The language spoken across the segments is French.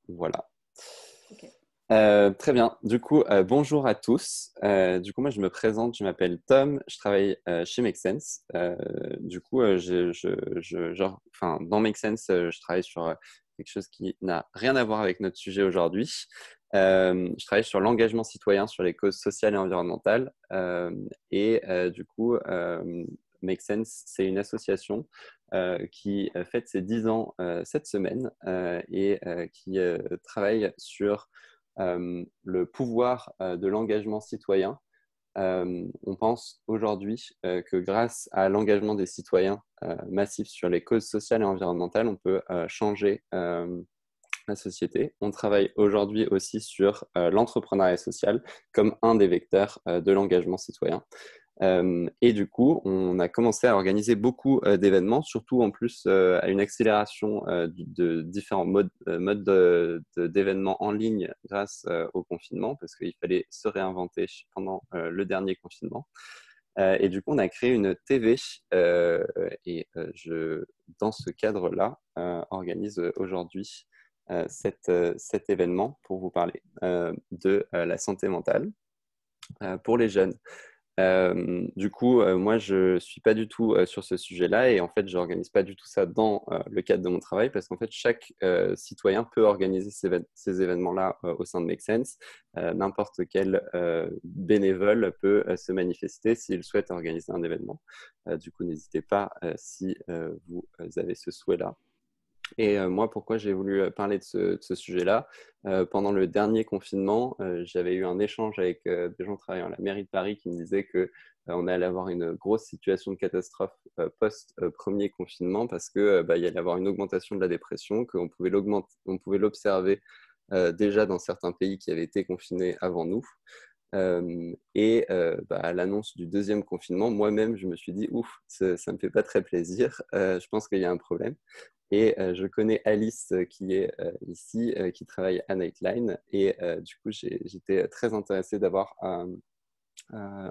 Voilà. Ok. Très bien. Du coup, bonjour à tous. Moi, je me présente. Je m'appelle Tom. Je travaille chez Make Sense. Dans Make Sense, je travaille sur quelque chose qui n'a rien à voir avec notre sujet aujourd'hui. Je travaille sur l'engagement citoyen sur les causes sociales et environnementales. Make Sense, c'est une association qui fête ses 10 ans cette semaine qui travaille sur le pouvoir de l'engagement citoyen. On pense aujourd'hui que grâce à l'engagement des citoyens massif sur les causes sociales et environnementales, on peut changer la société. On travaille aujourd'hui aussi sur l'entrepreneuriat social comme un des vecteurs de l'engagement citoyen. On a commencé à organiser beaucoup d'événements, surtout en plus à une accélération de différents modes d'événements en ligne grâce au confinement, parce qu'il fallait se réinventer pendant le dernier confinement. On a créé une TV dans ce cadre-là, organise aujourd'hui cet événement pour vous parler de la santé mentale pour les jeunes. Moi, je suis pas du tout sur ce sujet-là et en fait, je n'organise pas du tout ça dans le cadre de mon travail parce qu'en fait, chaque citoyen peut organiser ces événements-là au sein de Make Sense. N'importe quel bénévole peut se manifester s'il souhaite organiser un événement. N'hésitez pas si vous avez ce souhait-là. Moi, pourquoi j'ai voulu parler de ce sujet-là pendant le dernier confinement, j'avais eu un échange avec des gens travaillant à la mairie de Paris qui me disaient que on allait avoir une grosse situation de catastrophe post-premier confinement parce que il y allait avoir une augmentation de la dépression, on pouvait l'observer déjà dans certains pays qui avaient été confinés avant nous. À l'annonce du deuxième confinement, moi-même, je me suis dit, ouf, ça ne me fait pas très plaisir. Je pense qu'il y a un problème. Je connais Alice qui est ici, qui travaille à Nightline. J'étais très intéressé d'avoir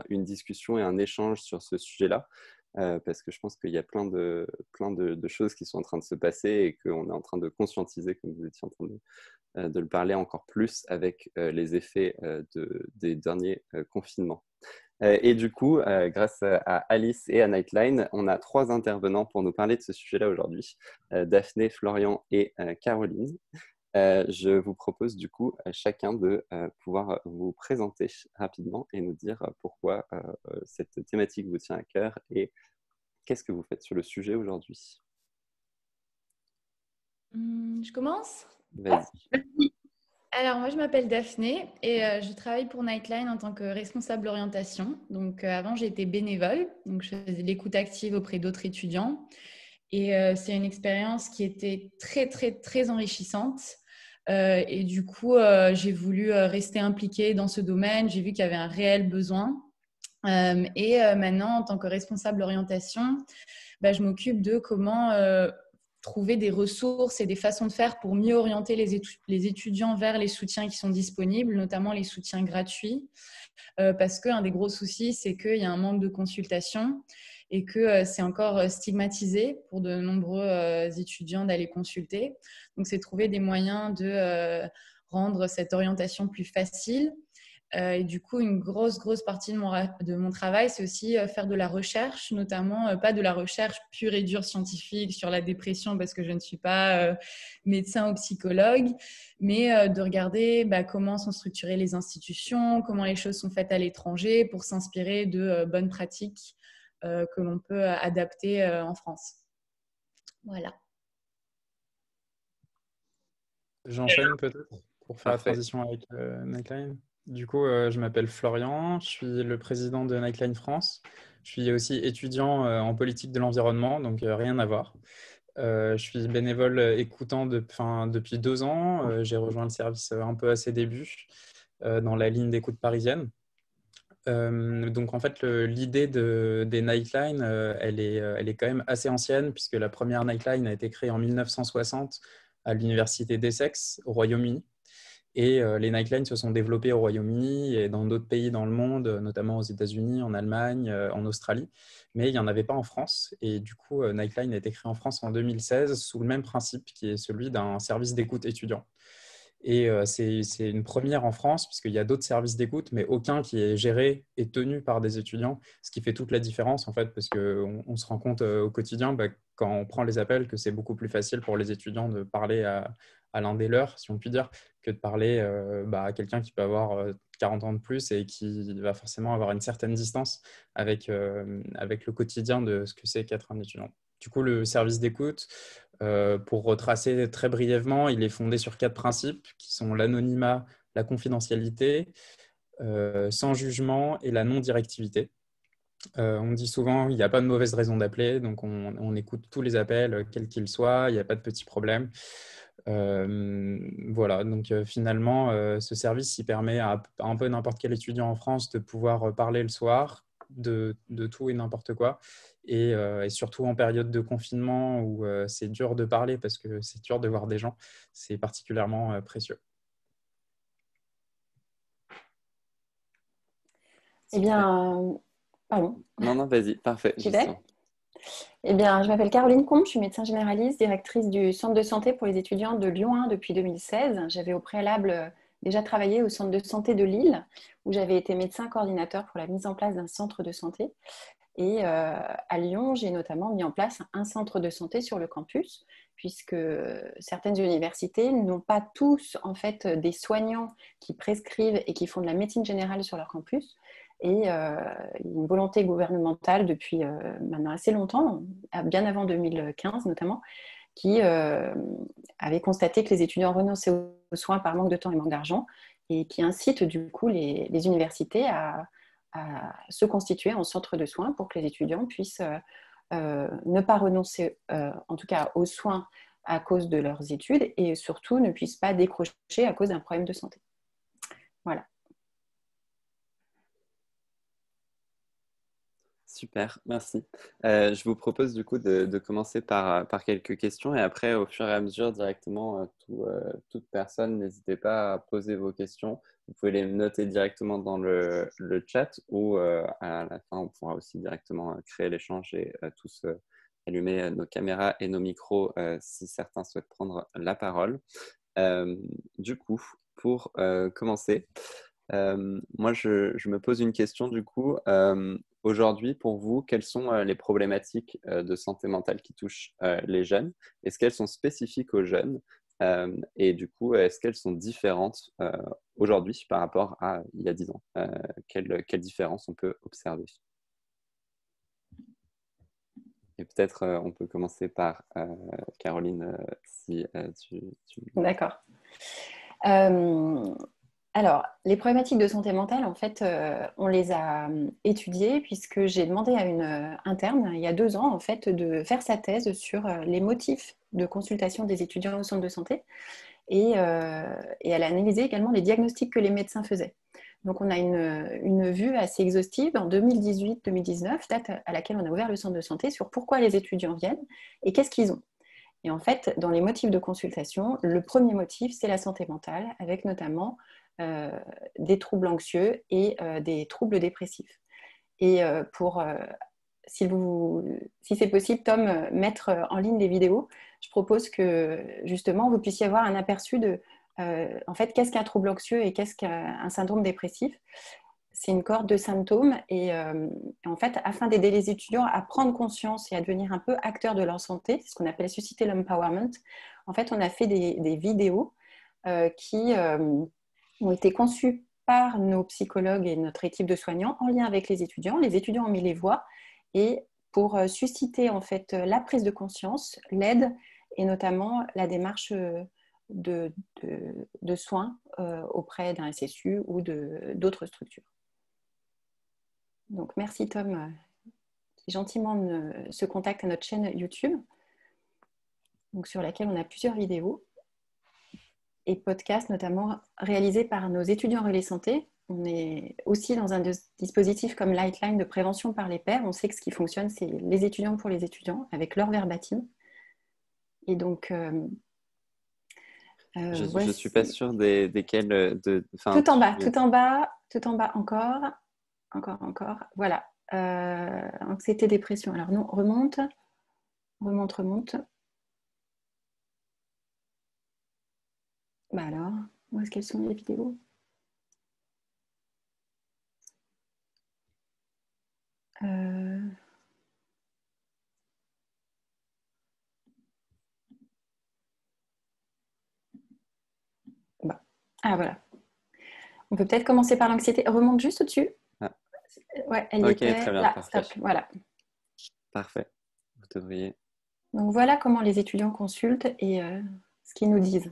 une discussion et un échange sur ce sujet-là. Parce que je pense qu'il y a plein de choses qui sont en train de se passer et qu'on est en train de conscientiser, comme vous étiez en train de le parler encore plus avec les effets des derniers confinements. Grâce à Alice et à Nightline, on a 3 intervenants pour nous parler de ce sujet-là aujourd'hui, Daphné, Florian et Caroline. Je vous propose du coup chacun de pouvoir vous présenter rapidement et nous dire pourquoi cette thématique vous tient à cœur et qu'est-ce que vous faites sur le sujet aujourd'hui. Je commence? Vas-y. Alors, moi, je m'appelle Daphné et je travaille pour Nightline en tant que responsable orientation. Donc, avant, j'étais bénévole. Donc, je faisais de l'écoute active auprès d'autres étudiants. Et c'est une expérience qui était très, très, très enrichissante. J'ai voulu rester impliquée dans ce domaine. J'ai vu qu'il y avait un réel besoin. Maintenant, en tant que responsable orientation, je m'occupe de comment trouver des ressources et des façons de faire pour mieux orienter les étudiants vers les soutiens qui sont disponibles, notamment les soutiens gratuits. Parce qu'un des gros soucis, c'est qu'il y a un manque de consultation et que c'est encore stigmatisé pour de nombreux étudiants d'aller consulter. Donc, c'est trouver des moyens de rendre cette orientation plus facile. Une grosse partie de mon travail, c'est aussi faire de la recherche, notamment pas de la recherche pure et dure scientifique sur la dépression parce que je ne suis pas médecin ou psychologue, mais de regarder comment sont structurées les institutions, comment les choses sont faites à l'étranger pour s'inspirer de bonnes pratiques que l'on peut adapter en France. Voilà. J'enchaîne peut-être pour faire la Parfait. transition avec Nightline. Du coup, je m'appelle Florian, je suis le président de Nightline France. Je suis aussi étudiant en politique de l'environnement, donc rien à voir. Je suis bénévole écoutant depuis 2 ans. J'ai rejoint le service un peu à ses débuts dans la ligne d'écoute parisienne. Donc en fait, l'idée des Nightline, elle est quand même assez ancienne puisque la première Nightline a été créée en 1960 à l'université d'Essex au Royaume-Uni. Et les Nightlines se sont développées au Royaume-Uni et dans d'autres pays dans le monde, notamment aux États-Unis, en Allemagne, en Australie. Mais il n'y en avait pas en France. Et du coup, Nightline a été créé en France en 2016 sous le même principe qui est celui d'un service d'écoute étudiant. Et c'est une première en France, puisqu'il y a d'autres services d'écoute, mais aucun qui est géré et tenu par des étudiants, ce qui fait toute la différence, en fait, parce qu'on se rend compte au quotidien, quand on prend les appels, que c'est beaucoup plus facile pour les étudiants de parler à l'un des leurs, si on peut dire, que de parler à quelqu'un qui peut avoir 40 ans de plus et qui va forcément avoir une certaine distance avec le quotidien de ce que c'est qu'être un étudiant. Du coup, le service d'écoute, pour retracer très brièvement, il est fondé sur 4 principes qui sont l'anonymat, la confidentialité, sans jugement et la non-directivité. On dit souvent qu'il n'y a pas de mauvaise raison d'appeler, donc on écoute tous les appels, quels qu'ils soient, il n'y a pas de petits problèmes. Voilà, donc finalement, ce service il permet à un peu n'importe quel étudiant en France de pouvoir parler le soir de tout et n'importe quoi. Et surtout en période de confinement où c'est dur de parler parce que c'est dur de voir des gens, c'est particulièrement précieux. Eh bien, pardon. Non, vas-y, parfait. J'y vais. Eh bien, je m'appelle Caroline Combe, je suis médecin généraliste, directrice du centre de santé pour les étudiants de Lyon 1 depuis 2016. J'avais au préalable déjà travaillé au centre de santé de Lille, où j'avais été médecin coordinateur pour la mise en place d'un centre de santé. Et à Lyon, j'ai notamment mis en place un centre de santé sur le campus, puisque certaines universités n'ont pas tous en fait des soignants qui prescrivent et qui font de la médecine générale sur leur campus. Et une volonté gouvernementale depuis maintenant assez longtemps, bien avant 2015 notamment, qui avait constaté que les étudiants renonçaient aux soins par manque de temps et manque d'argent, et qui incite du coup les universités à se constituer en centre de soins pour que les étudiants puissent ne pas renoncer en tout cas aux soins à cause de leurs études, et surtout ne puissent pas décrocher à cause d'un problème de santé. Voilà. Super, merci. Je vous propose du coup de commencer par quelques questions, et après, au fur et à mesure, directement, toute personne, n'hésitez pas à poser vos questions. Vous pouvez les noter directement dans le chat, ou à la fin, on pourra aussi directement créer l'échange et tous allumer nos caméras et nos micros si certains souhaitent prendre la parole. Du coup, pour commencer, moi, je me pose une question du coup. Aujourd'hui, pour vous, quelles sont les problématiques de santé mentale qui touchent les jeunes? Est-ce qu'elles sont spécifiques aux jeunes? Et du coup, est-ce qu'elles sont différentes aujourd'hui par rapport à il y a 10 ans? Quelle différence on peut observer? Et peut-être on peut commencer par Caroline, si tu... D'accord. Alors, les problématiques de santé mentale, en fait, on les a étudiées puisque j'ai demandé à une interne, il y a 2 ans, en fait, de faire sa thèse sur les motifs de consultation des étudiants au centre de santé. Et elle a analysé également les diagnostics que les médecins faisaient. Donc, on a une vue assez exhaustive en 2018-2019, date à laquelle on a ouvert le centre de santé, sur pourquoi les étudiants viennent et qu'est-ce qu'ils ont. Et en fait, dans les motifs de consultation, le premier motif, c'est la santé mentale, avec notamment des troubles anxieux et des troubles dépressifs. Et si c'est possible, Tom, mettre en ligne des vidéos, je propose que justement vous puissiez avoir un aperçu de en fait, qu'est-ce qu'un trouble anxieux et qu'est-ce qu'un syndrome dépressif. C'est une cohorte de symptômes, et en fait, afin d'aider les étudiants à prendre conscience et à devenir un peu acteurs de leur santé, c'est ce qu'on appelle susciter l'empowerment. En fait, on a fait des vidéos qui ont été conçues par nos psychologues et notre équipe de soignants en lien avec les étudiants. Les étudiants ont mis les voix, et pour susciter en fait la prise de conscience, l'aide et notamment la démarche de soins auprès d'un SSU ou d'autres structures. Donc merci Tom qui gentiment se contacte à notre chaîne YouTube, donc, sur laquelle on a plusieurs vidéos et podcasts notamment réalisés par nos étudiants relais santé. On est aussi dans un dispositif comme Lightline de prévention par les pairs. On sait que ce qui fonctionne, c'est les étudiants pour les étudiants, avec leur verbatim. Et donc... je ne suis pas sûre desquels... tout en bas, encore. Voilà. Anxiété, dépression. Alors non, remonte. Bah alors, Où est-ce qu'elles sont les vidéos? Bah. Ah, voilà. On peut peut-être commencer par l'anxiété. Remonte juste au-dessus. Ah. Ouais, elle Ok, était très bien, là. parfait. Stop. Voilà. Parfait. Vous devriez. Donc voilà comment les étudiants consultent et ce qu'ils nous disent.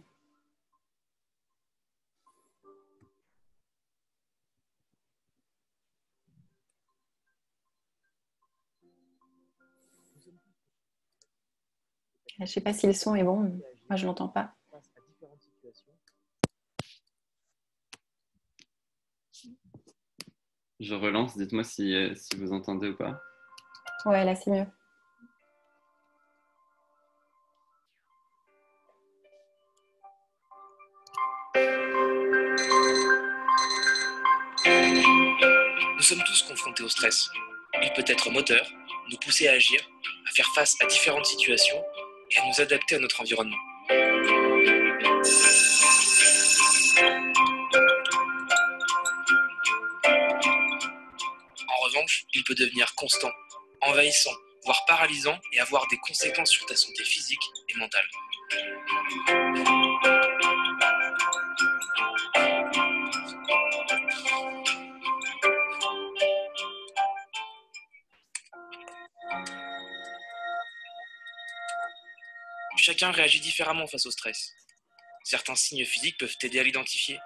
Je ne sais pas si le son est bon. Moi, je ne l'entends pas. Je relance, dites-moi si vous entendez ou pas. Ouais, là, c'est mieux. Nous sommes tous confrontés au stress. Il peut être moteur, nous pousser à agir, à faire face à différentes situations et à nous adapter à notre environnement. En revanche, il peut devenir constant, envahissant, voire paralysant et avoir des conséquences sur ta santé physique et mentale. Chacun réagit différemment face au stress. Certains signes physiques peuvent t'aider à l'identifier.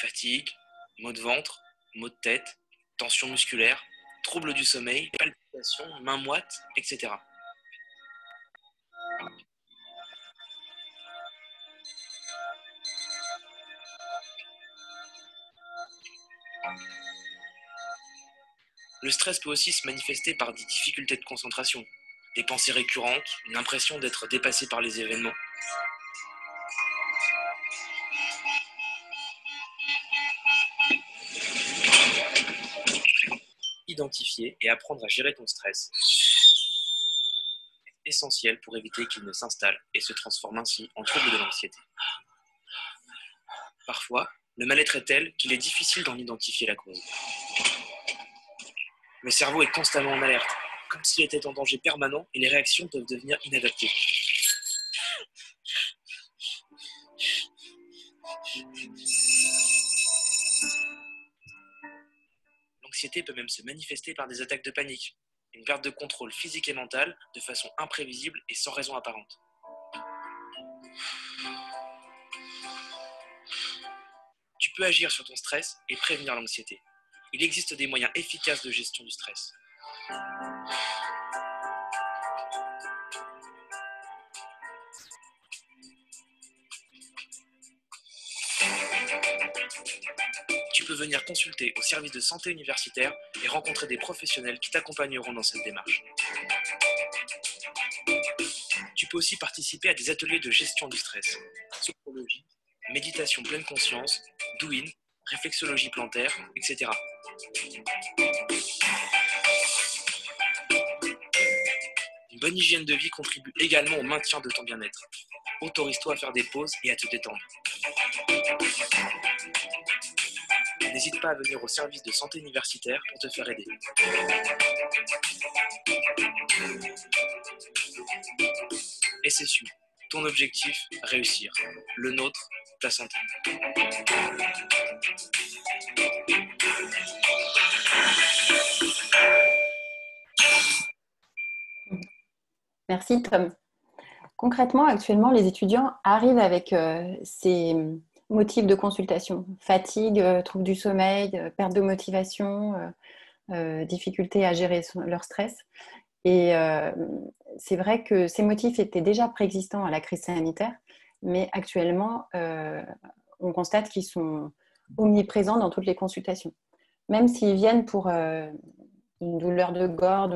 Fatigue, maux de ventre, maux de tête, tension musculaire, troubles du sommeil, palpitations, mains moites, etc. Le stress peut aussi se manifester par des difficultés de concentration, des pensées récurrentes, une impression d'être dépassé par les événements. Identifier et apprendre à gérer ton stress est essentiel pour éviter qu'il ne s'installe et se transforme ainsi en trouble de l'anxiété. Parfois, le mal-être est tel qu'il est difficile d'en identifier la cause. Le cerveau est constamment en alerte, comme s'il était en danger permanent et les réactions peuvent devenir inadaptées. L'anxiété peut même se manifester par des attaques de panique, une perte de contrôle physique et mental de façon imprévisible et sans raison apparente. Tu peux agir sur ton stress et prévenir l'anxiété. Il existe des moyens efficaces de gestion du stress. Tu peux venir consulter au service de santé universitaire et rencontrer des professionnels qui t'accompagneront dans cette démarche. Tu peux aussi participer à des ateliers de gestion du stress, sophrologie, méditation pleine conscience, douyin, réflexologie plantaire, etc. Une bonne hygiène de vie contribue également au maintien de ton bien-être. Autorise-toi à faire des pauses et à te détendre. N'hésite pas à venir au service de santé universitaire pour te faire aider. SSU, ton objectif, réussir. Le nôtre, ta santé. Merci Tom. Concrètement, actuellement, les étudiants arrivent avec ces motifs de consultation. Fatigue, trouble du sommeil, perte de motivation, difficulté à gérer leur stress. Et c'est vrai que ces motifs étaient déjà préexistants à la crise sanitaire, mais actuellement, on constate qu'ils sont omniprésents dans toutes les consultations. Même s'ils viennent pour une douleur de gorge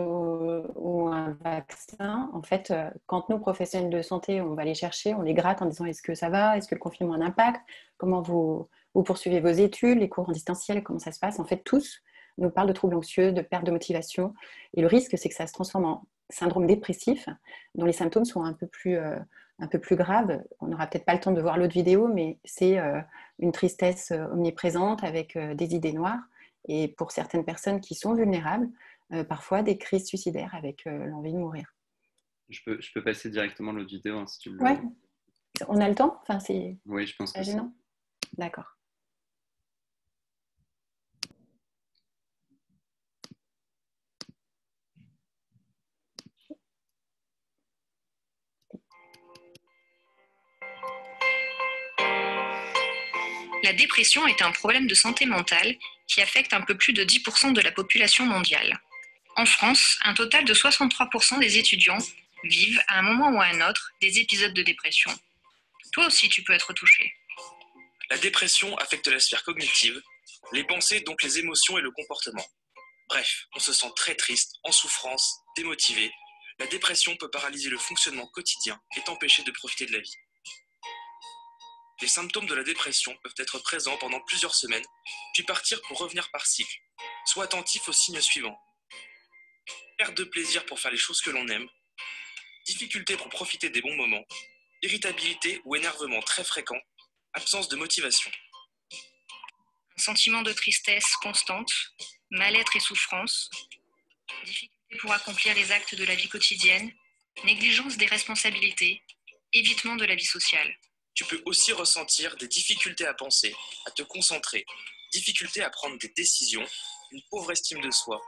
ou un vaccin, en fait, quand nous, professionnels de santé, on va les chercher, on les gratte en disant est-ce que ça va, est-ce que le confinement a un impact, comment vous poursuivez vos études, les cours en distanciel, comment ça se passe. En fait, tous nous parlent de troubles anxieux, de perte de motivation. Et le risque, c'est que ça se transforme en syndrome dépressif, dont les symptômes sont un peu plus un peu plus grave. On n'aura peut-être pas le temps de voir l'autre vidéo, mais c'est une tristesse omniprésente avec des idées noires. Et pour certaines personnes qui sont vulnérables, parfois des crises suicidaires avec l'envie de mourir. Je peux passer directement l'autre vidéo hein, si tu le veux. Ouais. On a le temps enfin, oui, je pense que c'est gênant. D'accord. La dépression est un problème de santé mentale qui affecte un peu plus de 10% de la population mondiale. En France, un total de 63% des étudiants vivent à un moment ou à un autre des épisodes de dépression. Toi aussi, tu peux être touché. La dépression affecte la sphère cognitive, les pensées, donc les émotions et le comportement. Bref, on se sent très triste, en souffrance, démotivé. La dépression peut paralyser le fonctionnement quotidien et t'empêcher de profiter de la vie. Les symptômes de la dépression peuvent être présents pendant plusieurs semaines, puis partir pour revenir par cycle. Sois attentif aux signes suivants. Perte de plaisir pour faire les choses que l'on aime, difficulté pour profiter des bons moments, irritabilité ou énervement très fréquent, absence de motivation. Un sentiment de tristesse constante, mal-être et souffrance, difficulté pour accomplir les actes de la vie quotidienne, négligence des responsabilités, évitement de la vie sociale. Tu peux aussi ressentir des difficultés à penser, à te concentrer, difficultés à prendre des décisions, une pauvre estime de soi,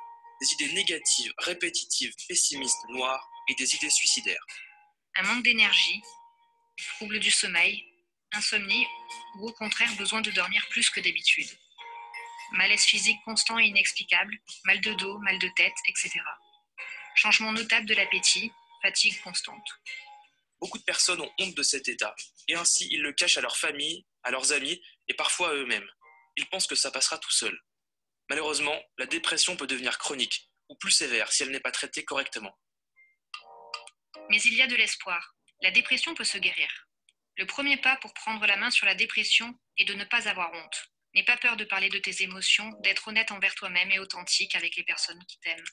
des idées négatives, répétitives, pessimistes, noires et des idées suicidaires. Un manque d'énergie, trouble du sommeil, insomnie ou au contraire besoin de dormir plus que d'habitude. Malaise physique constant et inexplicable, mal de dos, mal de tête, etc. Changement notable de l'appétit, fatigue constante. Beaucoup de personnes ont honte de cet état, et ainsi ils le cachent à leur famille, à leurs amis, et parfois à eux-mêmes. Ils pensent que ça passera tout seul. Malheureusement, la dépression peut devenir chronique, ou plus sévère si elle n'est pas traitée correctement. Mais il y a de l'espoir. La dépression peut se guérir. Le premier pas pour prendre la main sur la dépression est de ne pas avoir honte. N'aie pas peur de parler de tes émotions, d'être honnête envers toi-même et authentique avec les personnes qui t'aiment.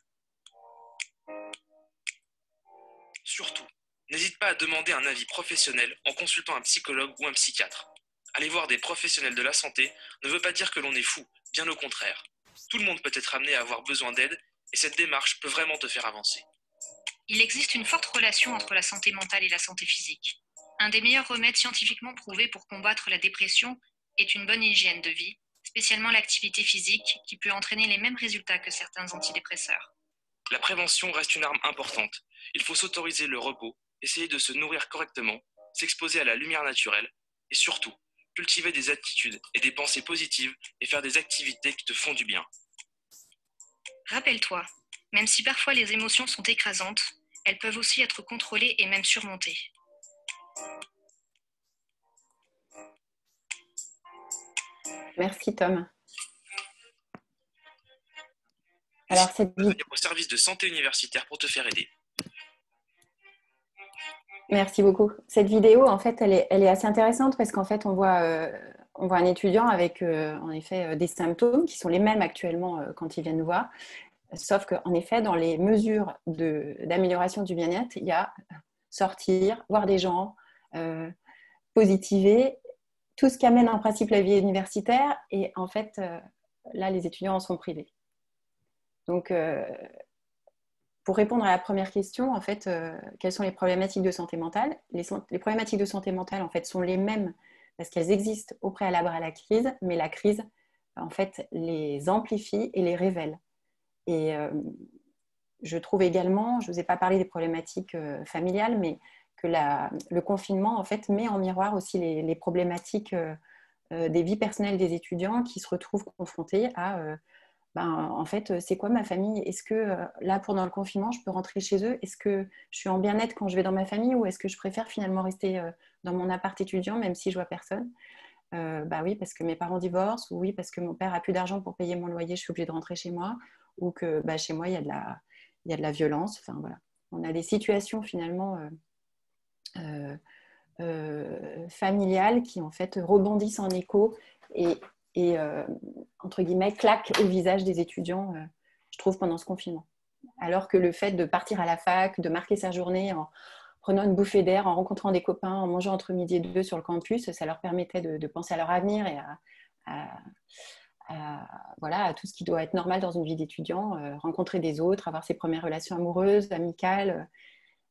Surtout, n'hésite pas à demander un avis professionnel en consultant un psychologue ou un psychiatre. Aller voir des professionnels de la santé ne veut pas dire que l'on est fou, bien au contraire. Tout le monde peut être amené à avoir besoin d'aide et cette démarche peut vraiment te faire avancer. Il existe une forte relation entre la santé mentale et la santé physique. Un des meilleurs remèdes scientifiquement prouvés pour combattre la dépression est une bonne hygiène de vie, spécialement l'activité physique qui peut entraîner les mêmes résultats que certains antidépresseurs. La prévention reste une arme importante. Il faut s'autoriser le repos, essayer de se nourrir correctement, s'exposer à la lumière naturelle et surtout, cultiver des attitudes et des pensées positives et faire des activités qui te font du bien. Rappelle-toi, même si parfois les émotions sont écrasantes, elles peuvent aussi être contrôlées et même surmontées. Merci Tom. Alors, cette vidéo au service de santé universitaire pour te faire aider. Merci beaucoup. Cette vidéo, en fait, elle est assez intéressante parce qu'en fait, on voit un étudiant avec, en effet, des symptômes qui sont les mêmes actuellement quand il vient nous voir. Sauf qu'en effet, dans les mesures d'amélioration du bien-être, il y a sortir, voir des gens, positiver, tout ce qui amène en principe la vie universitaire. Et en fait, là, les étudiants en sont privés. Donc, pour répondre à la première question, en fait, quelles sont les problématiques de santé mentale ? Les problématiques de santé mentale, en fait, sont les mêmes parce qu'elles existent au préalable à la crise, mais la crise, en fait, les amplifie et les révèle. Et je trouve également, je ne vous ai pas parlé des problématiques familiales, mais que le confinement, en fait, met en miroir aussi les problématiques des vies personnelles des étudiants qui se retrouvent confrontés à... en fait, c'est quoi ma famille ? Est-ce que là, pendant le confinement, je peux rentrer chez eux ? Est-ce que je suis en bien-être quand je vais dans ma famille ou est-ce que je préfère finalement rester dans mon appart étudiant même si je vois personne ? Oui, parce que mes parents divorcent, ou oui, parce que mon père a plus d'argent pour payer mon loyer, je suis obligée de rentrer chez moi, ou que chez moi, il y a de la violence. Enfin, voilà. On a des situations finalement familiales qui en fait rebondissent en écho et entre guillemets, claque au visage des étudiants, je trouve, pendant ce confinement. Alors que le fait de partir à la fac, de marquer sa journée prenant une bouffée d'air, en rencontrant des copains, en mangeant entre midi et deux sur le campus. Ça leur permettait de penser à leur avenir et voilà, à tout ce qui doit être normal dans une vie d'étudiant, rencontrer des autres, avoir ses premières relations amoureuses, amicales.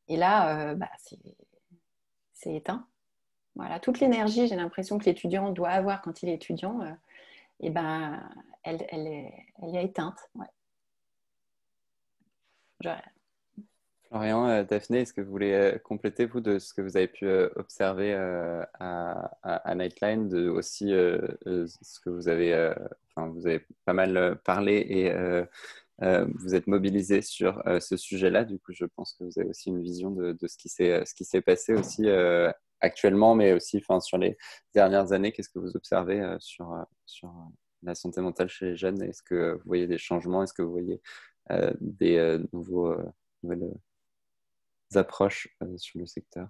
Et là, c'est éteint. Voilà, toute l'énergie, j'ai l'impression que l'étudiant doit avoir quand il est étudiant, elle est éteinte. Ouais. Florian, Daphné, est-ce que vous voulez compléter, vous, de ce que vous avez pu observer à Nightline, de aussi ce que vous avez, vous avez pas mal parlé et vous êtes mobilisé sur ce sujet-là. Du coup, je pense que vous avez aussi une vision de ce qui s'est passé aussi actuellement, mais aussi sur les dernières années. Qu'est-ce que vous observez sur la santé mentale chez les jeunes? Est-ce que vous voyez des changements? Est-ce que vous voyez des nouvelles approches sur le secteur?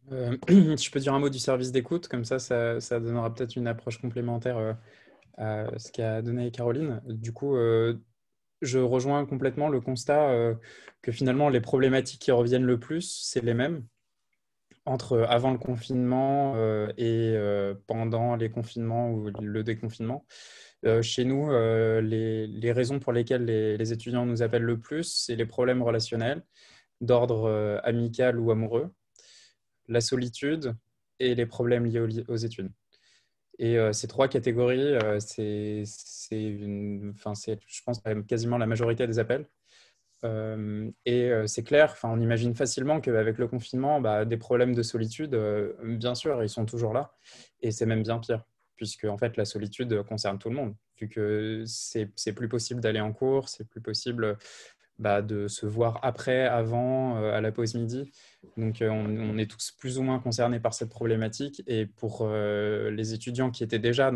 Je peux dire un mot du service d'écoute, comme ça donnera peut-être une approche complémentaire à ce qu'a donné Caroline. Du coup, je rejoins complètement le constat que finalement les problématiques qui reviennent le plus, c'est les mêmes entre avant le confinement et pendant les confinements ou le déconfinement. Chez nous, les raisons pour lesquelles les étudiants nous appellent le plus, c'est les problèmes relationnels d'ordre amical ou amoureux, la solitude et les problèmes liés aux études. Et ces trois catégories, c'est je pense, quasiment la majorité des appels. C'est clair, on imagine facilement qu'avec le confinement, des problèmes de solitude, bien sûr, ils sont toujours là. Et c'est même bien pire, puisque en fait, la solitude concerne tout le monde, vu que c'est plus possible d'aller en cours, c'est plus possible de se voir après, avant, à la pause midi. Donc, on est tous plus ou moins concernés par cette problématique. Et pour les étudiants qui étaient déjà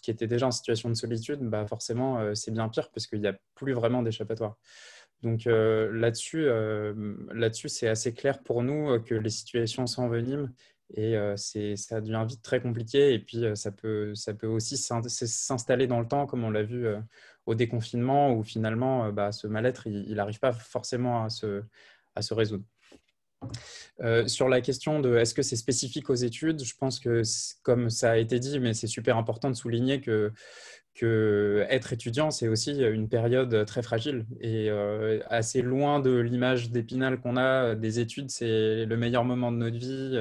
qui étaient déjà en situation de solitude, forcément, c'est bien pire parce qu'il n'y a plus vraiment d'échappatoire. Donc là-dessus, c'est assez clair pour nous que les situations s'enveniment et ça devient vite très compliqué. Et puis, ça peut aussi s'installer dans le temps, comme on l'a vu au déconfinement, où finalement, ce mal-être, il n'arrive pas forcément à se résoudre. Sur la question de est-ce que c'est spécifique aux études, je pense que, comme ça a été dit, mais c'est super important de souligner que être étudiant, c'est aussi une période très fragile et assez loin de l'image d'Épinal qu'on a des études. C'est le meilleur moment de notre vie,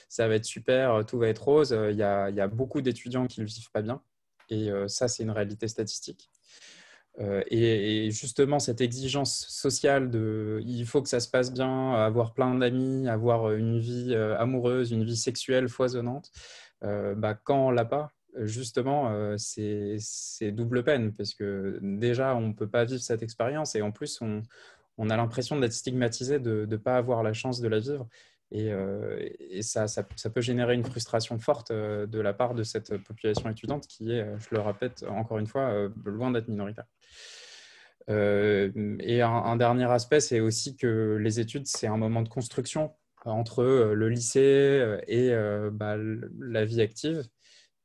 ça va être super, tout va être rose. Il y a beaucoup d'étudiants qui ne le vivent pas bien et ça, c'est une réalité statistique. Et justement, cette exigence sociale il faut que ça se passe bien, avoir plein d'amis, avoir une vie amoureuse, une vie sexuelle foisonnante, quand on ne l'a pas, justement, c'est double peine parce que déjà, on ne peut pas vivre cette expérience et en plus, on a l'impression d'être stigmatisé de ne pas avoir la chance de la vivre. Et ça peut générer une frustration forte de la part de cette population étudiante qui est, je le répète encore une fois, loin d'être minoritaire. Et un dernier aspect, c'est aussi que les études, c'est un moment de construction entre le lycée et la vie active.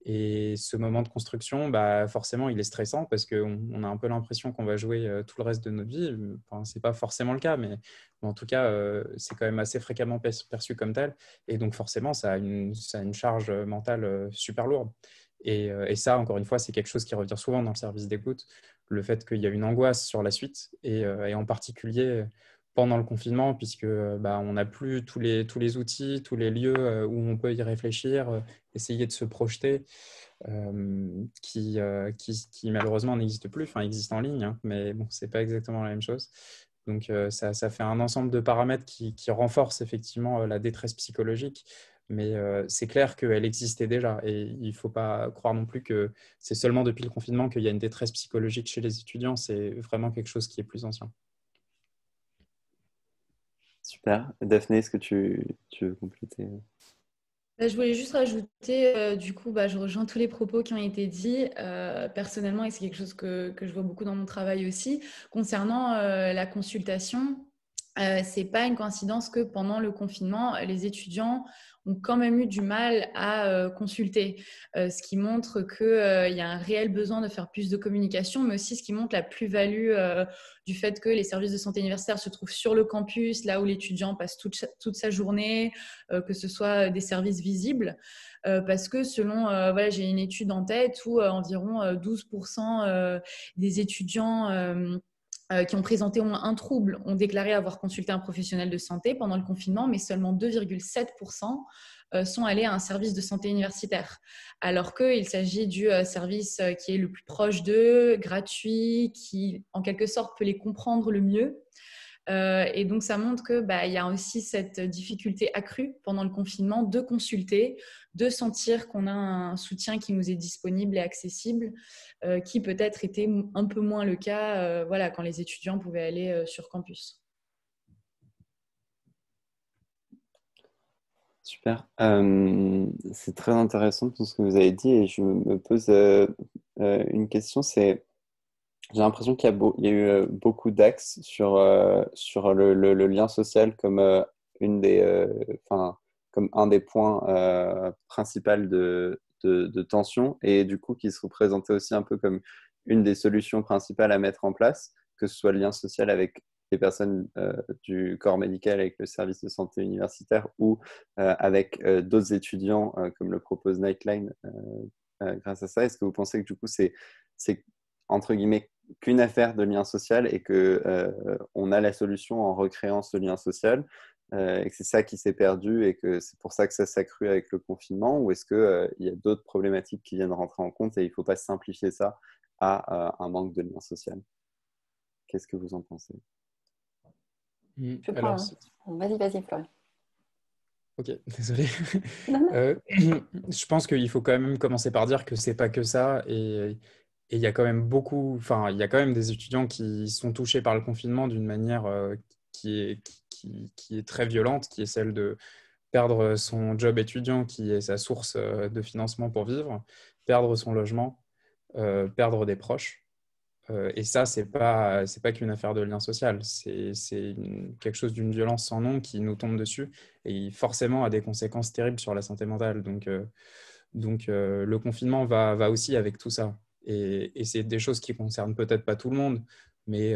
Et ce moment de construction, forcément, il est stressant parce qu'on a un peu l'impression qu'on va jouer tout le reste de notre vie. Enfin, ce n'est pas forcément le cas, mais en tout cas, c'est quand même assez fréquemment perçu comme tel. Et donc, forcément, ça a une charge mentale super lourde. Et ça, encore une fois, c'est quelque chose qui revient souvent dans le service d'écoute, le fait qu'il y a une angoisse sur la suite, et en particulier pendant le confinement, puisque on n'a plus tous les outils, tous les lieux où on peut y réfléchir, essayer de se projeter, qui malheureusement n'existent plus, enfin existent en ligne, hein, mais bon, c'est pas exactement la même chose. Donc ça fait un ensemble de paramètres qui renforcent effectivement la détresse psychologique, mais c'est clair qu'elle existait déjà et il ne faut pas croire non plus que c'est seulement depuis le confinement qu'il y a une détresse psychologique chez les étudiants, c'est vraiment quelque chose qui est plus ancien. Super. Daphné, est-ce que tu veux compléter? Je voulais juste rajouter, du coup, je rejoins tous les propos qui ont été dits personnellement, et c'est quelque chose que je vois beaucoup dans mon travail aussi, concernant la consultation. c'est pas une coïncidence que pendant le confinement, les étudiants ont quand même eu du mal à consulter, ce qui montre qu'il y a un réel besoin de faire plus de communication, mais aussi ce qui montre la plus-value du fait que les services de santé universitaire se trouvent sur le campus, là où l'étudiant passe toute sa journée, que ce soit des services visibles. Parce que selon, voilà, j'ai une étude en tête où environ 12% des étudiants qui ont présenté au moins un trouble ont déclaré avoir consulté un professionnel de santé pendant le confinement, mais seulement 2,7% sont allés à un service de santé universitaire, alors qu'il s'agit du service qui est le plus proche d'eux, gratuit, qui en quelque sorte peut les comprendre le mieux. Et donc, ça montre qu'il y a aussi cette difficulté accrue pendant le confinement de consulter, de sentir qu'on a un soutien qui nous est disponible et accessible, qui peut-être était un peu moins le cas voilà, quand les étudiants pouvaient aller sur campus. Super. C'est très intéressant tout ce que vous avez dit et je me pose une question, c'est j'ai l'impression qu'il y a eu beaucoup d'axes sur le lien social comme comme un des points principaux de tension et du coup qui se représentait aussi un peu comme une des solutions principales à mettre en place, que ce soit le lien social avec les personnes du corps médical, avec le service de santé universitaire ou avec d'autres étudiants comme le propose Nightline grâce à ça. Est-ce que vous pensez que du coup c'est entre guillemets qu'une affaire de lien social et que on a la solution en recréant ce lien social et que c'est ça qui s'est perdu et que c'est pour ça que ça s'accrue avec le confinement, ou est-ce que il y a d'autres problématiques qui viennent rentrer en compte et il ne faut pas simplifier ça à un manque de lien social? Qu'est-ce que vous en pensez? Je prends. Vas-y, Florian. Ok, désolé. Non, non. Je pense qu'il faut quand même commencer par dire que c'est pas que ça et il y a quand même il y a quand même des étudiants qui sont touchés par le confinement d'une manière qui est très violente, qui est celle de perdre son job étudiant, qui est sa source de financement pour vivre, perdre son logement, perdre des proches. Et ça, c'est pas qu'une affaire de lien social. C'est quelque chose d'une violence sans nom qui nous tombe dessus et forcément a des conséquences terribles sur la santé mentale. Donc le confinement va aussi avec tout ça. Et c'est des choses qui concernent peut-être pas tout le monde, mais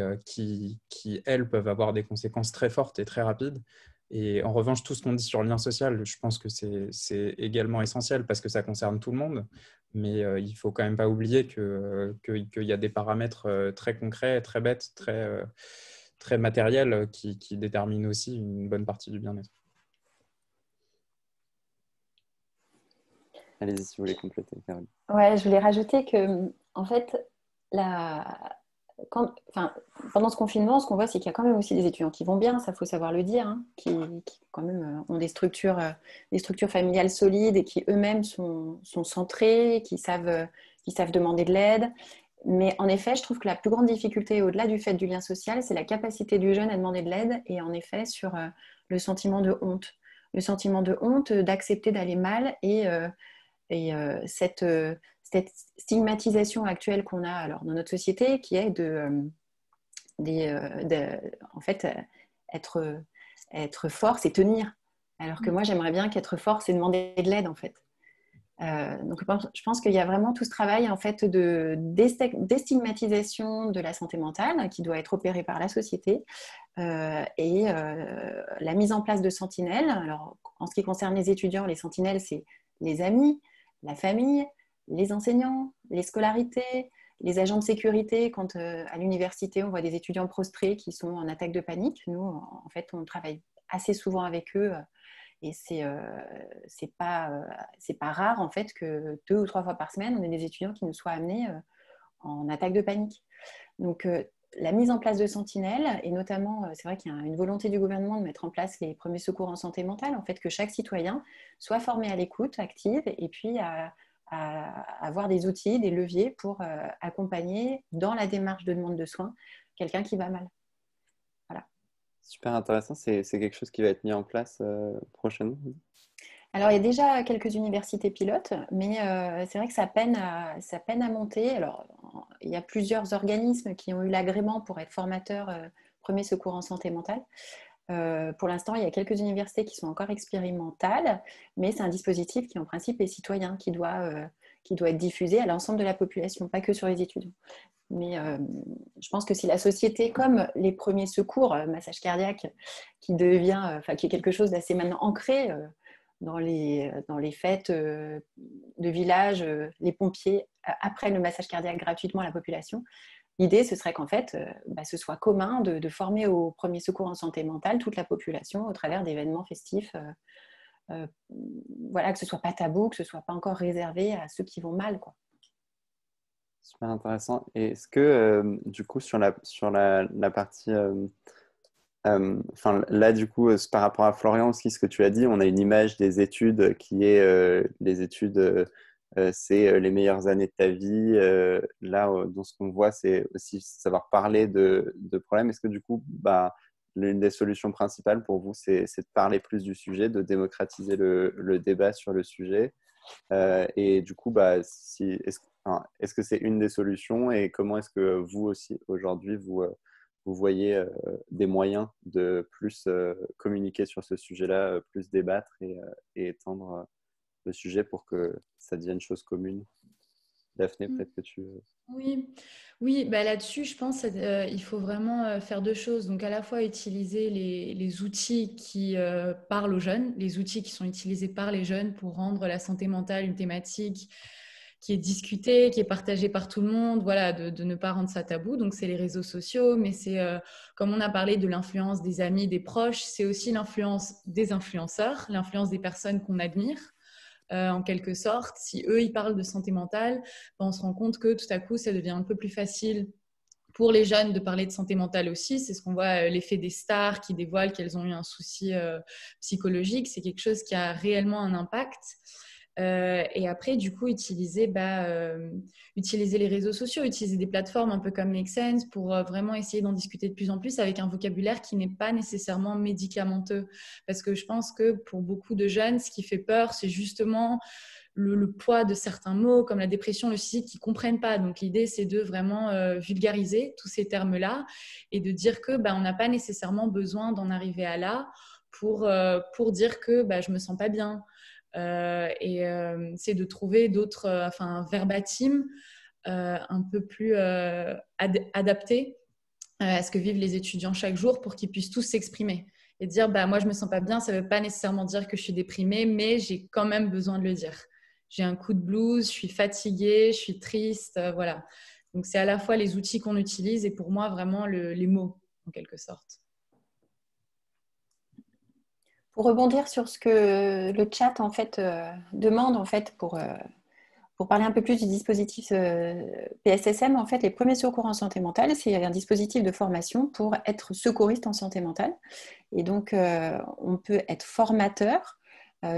elles, peuvent avoir des conséquences très fortes et très rapides. Et en revanche, tout ce qu'on dit sur le lien social, je pense que c'est également essentiel parce que ça concerne tout le monde. Mais il ne faut quand même pas oublier qu'il y a des paramètres très concrets, très bêtes, très matériels qui déterminent aussi une bonne partie du bien-être. Allez-y si vous voulez compléter, Caroline. Ouais, je voulais rajouter que, en fait, pendant ce confinement, ce qu'on voit, c'est qu'il y a quand même aussi des étudiants qui vont bien, ça faut savoir le dire, hein, qui quand même ont des structures familiales solides et qui eux-mêmes sont centrés, qui savent demander de l'aide. Mais en effet, je trouve que la plus grande difficulté, au-delà du fait du lien social, c'est la capacité du jeune à demander de l'aide et en effet sur le sentiment de honte. Le sentiment de honte d'accepter d'aller mal et cette stigmatisation actuelle qu'on a alors, dans notre société qui est en fait, être fort, c'est tenir. Alors que moi, j'aimerais bien qu'être fort, c'est demander de l'aide, en fait. Donc, je pense qu'il y a vraiment tout ce travail en fait, de déstigmatisation de la santé mentale qui doit être opéré par la société et la mise en place de sentinelles. Alors, en ce qui concerne les étudiants, les sentinelles, c'est les amis, la famille, les enseignants, les scolarités, les agents de sécurité. Quand à l'université, on voit des étudiants prostrés qui sont en attaque de panique, nous, en fait, on travaille assez souvent avec eux et c'est pas rare, en fait, que 2 ou 3 fois par semaine, on ait des étudiants qui nous soient amenés en attaque de panique. Donc, la mise en place de sentinelles, et notamment, c'est vrai qu'il y a une volonté du gouvernement de mettre en place les premiers secours en santé mentale, en fait, que chaque citoyen soit formé à l'écoute active et puis à avoir des outils, des leviers pour accompagner dans la démarche de demande de soins quelqu'un qui va mal. Voilà. Super intéressant, c'est quelque chose qui va être mis en place prochainement. Alors, il y a déjà quelques universités pilotes, mais c'est vrai que ça peine à monter. Alors, il y a plusieurs organismes qui ont eu l'agrément pour être formateurs premiers secours en santé mentale. Pour l'instant, il y a quelques universités qui sont encore expérimentales, mais c'est un dispositif qui, en principe, est citoyen, qui doit être diffusé à l'ensemble de la population, pas que sur les étudiants. Mais je pense que si la société, comme les premiers secours, massage cardiaque, qui est quelque chose d'assez maintenant ancré dans les fêtes de village, les pompiers apprennent le massage cardiaque gratuitement à la population. L'idée, ce serait qu'en fait, ce soit commun de former au premier secours en santé mentale toute la population au travers d'événements festifs. Voilà, que ce ne soit pas tabou, que ce ne soit pas encore réservé à ceux qui vont mal, quoi. Super intéressant. Et est-ce que, du coup, sur la partie... là, du coup, par rapport à Florian aussi, ce que tu as dit, on a une image des études qui est les études, c'est les meilleures années de ta vie. Là, dans ce qu'on voit, c'est aussi savoir parler de problèmes. Est-ce que, du coup, l'une des solutions principales pour vous, c'est de parler plus du sujet, de démocratiser le débat sur le sujet? Et du coup, est-ce que c'est une des solutions et comment est-ce que vous aussi, aujourd'hui, vous voyez des moyens de plus communiquer sur ce sujet-là, plus débattre et étendre le sujet pour que ça devienne chose commune? Daphné, peut-être que tu... Oui, là-dessus, je pense qu'il faut vraiment faire deux choses. Donc, à la fois utiliser les outils qui parlent aux jeunes, les outils qui sont utilisés par les jeunes pour rendre la santé mentale une thématique qui est discutée, qui est partagée par tout le monde, voilà, de ne pas rendre ça tabou. Donc, c'est les réseaux sociaux, mais c'est, comme on a parlé de l'influence des amis, des proches, c'est aussi l'influence des influenceurs, l'influence des personnes qu'on admire. En quelque sorte, si eux, ils parlent de santé mentale, on se rend compte que tout à coup, ça devient un peu plus facile pour les jeunes de parler de santé mentale aussi. C'est ce qu'on voit, l'effet des stars qui dévoilent qu'elles ont eu un souci psychologique. C'est quelque chose qui a réellement un impact. Et après, du coup, utiliser les réseaux sociaux, utiliser des plateformes un peu comme Make Sense pour vraiment essayer d'en discuter de plus en plus avec un vocabulaire qui n'est pas nécessairement médicamenteux. Parce que je pense que pour beaucoup de jeunes, ce qui fait peur, c'est justement le poids de certains mots comme la dépression, le suicide, qui ne comprennent pas. Donc, l'idée, c'est de vraiment vulgariser tous ces termes-là et de dire que on n'a pas nécessairement besoin d'en arriver à là pour dire que je ne me sens pas bien. C'est de trouver d'autres, un verbatim un peu plus adapté à ce que vivent les étudiants chaque jour pour qu'ils puissent tous s'exprimer et dire moi je me sens pas bien, ça veut pas nécessairement dire que je suis déprimée, mais j'ai quand même besoin de le dire. J'ai un coup de blues, je suis fatiguée, je suis triste, voilà. Donc c'est à la fois les outils qu'on utilise et pour moi vraiment les mots en quelque sorte. Pour rebondir sur ce que le chat en fait demande en fait pour parler un peu plus du dispositif PSSM, en fait, les premiers secours en santé mentale, c'est un dispositif de formation pour être secouriste en santé mentale. Et donc, on peut être formateur.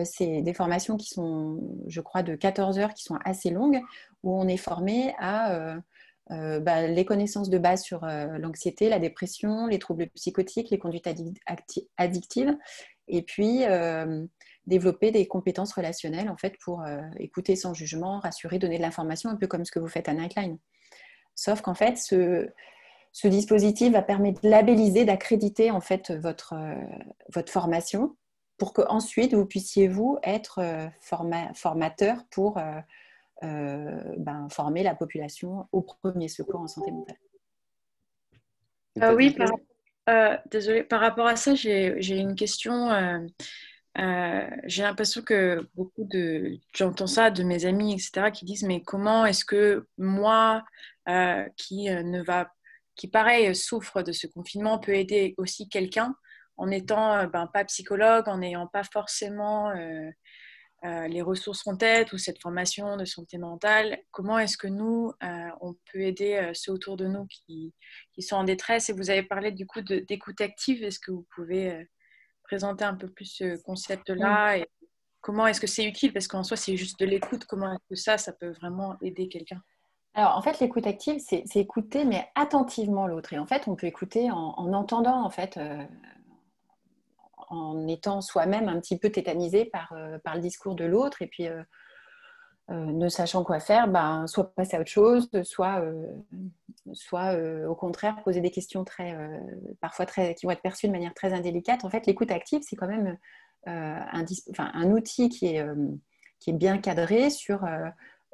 C'est des formations qui sont, je crois, de 14 heures, qui sont assez longues, où on est formé à les connaissances de base sur l'anxiété, la dépression, les troubles psychotiques, les conduites addictives, et puis développer des compétences relationnelles en fait pour écouter sans jugement, rassurer, donner de l'information, un peu comme ce que vous faites à Nightline. Sauf qu'en fait, ce dispositif va permettre de labelliser, d'accréditer en fait votre formation pour qu'ensuite vous puissiez vous être formateur pour former la population au premier secours en santé mentale. Oui, désolée, par rapport à ça, j'ai une question. J'ai l'impression que j'entends ça de mes amis, etc., qui disent mais comment est-ce que moi, qui pareil souffre de ce confinement, peut aider aussi quelqu'un en étant pas psychologue, en n'ayant pas forcément les ressources en tête ou cette formation de santé mentale. Comment est-ce que nous, on peut aider ceux autour de nous qui sont en détresse? Et vous avez parlé du coup d'écoute active. Est-ce que vous pouvez présenter un peu plus ce concept-là et comment est-ce que c'est utile? Parce qu'en soi, c'est juste de l'écoute. Comment est-ce que ça peut vraiment aider quelqu'un? Alors, en fait, l'écoute active, c'est écouter, mais attentivement l'autre. Et en fait, on peut écouter en entendant, en fait, en étant soi-même un petit peu tétanisé par le discours de l'autre. Et puis, ne sachant quoi faire, soit passer à autre chose, soit au contraire poser des questions parfois qui vont être perçues de manière très indélicate. En fait, l'écoute active, c'est quand même un outil qui est bien cadré sur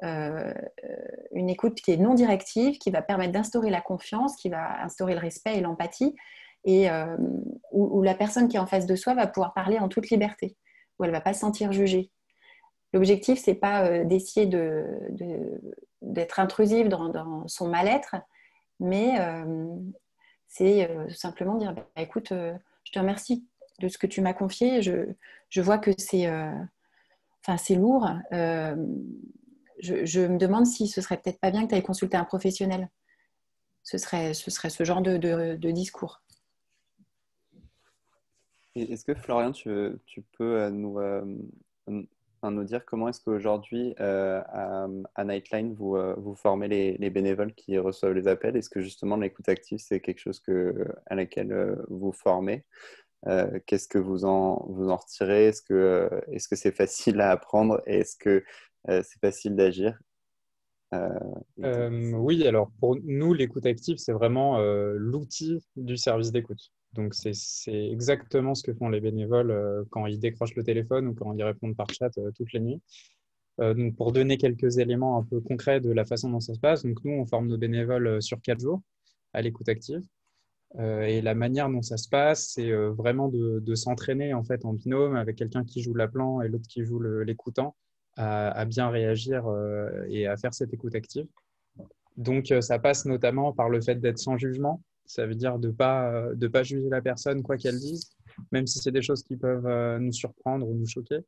une écoute qui est non directive, qui va permettre d'instaurer la confiance, qui va instaurer le respect et l'empathie, et où la personne qui est en face de soi va pouvoir parler en toute liberté, où elle ne va pas se sentir jugée. L'objectif, ce n'est pas d'essayer d'être intrusive dans son mal-être, mais c'est simplement dire écoute, je te remercie de ce que tu m'as confié. Je vois que c'est lourd. Je me demande si ce serait peut-être pas bien que tu ailles consulter un professionnel. Ce serait ce genre de discours. Et est-ce que Florian, tu peux nous dire comment est-ce qu'aujourd'hui à Nightline vous formez les bénévoles qui reçoivent les appels? Est-ce que justement l'écoute active c'est quelque chose à laquelle vous formez? Qu'est-ce que vous en retirez? Est-ce que c'est facile à apprendre et est-ce que c'est facile d'agir? Oui, alors pour nous, l'écoute active, c'est vraiment l'outil du service d'écoute. Donc, c'est exactement ce que font les bénévoles quand ils décrochent le téléphone ou quand ils répondent par chat toutes les nuits. Donc, pour donner quelques éléments un peu concrets de la façon dont ça se passe, donc nous, on forme nos bénévoles sur 4 jours à l'écoute active. Et la manière dont ça se passe, c'est vraiment de s'entraîner en fait en binôme avec quelqu'un qui joue l'appelant et l'autre qui joue l'écoutant à bien réagir et à faire cette écoute active. Donc, ça passe notamment par le fait d'être sans jugement. Ça veut dire de pas juger la personne quoi qu'elle dise, même si c'est des choses qui peuvent nous surprendre ou nous choquer.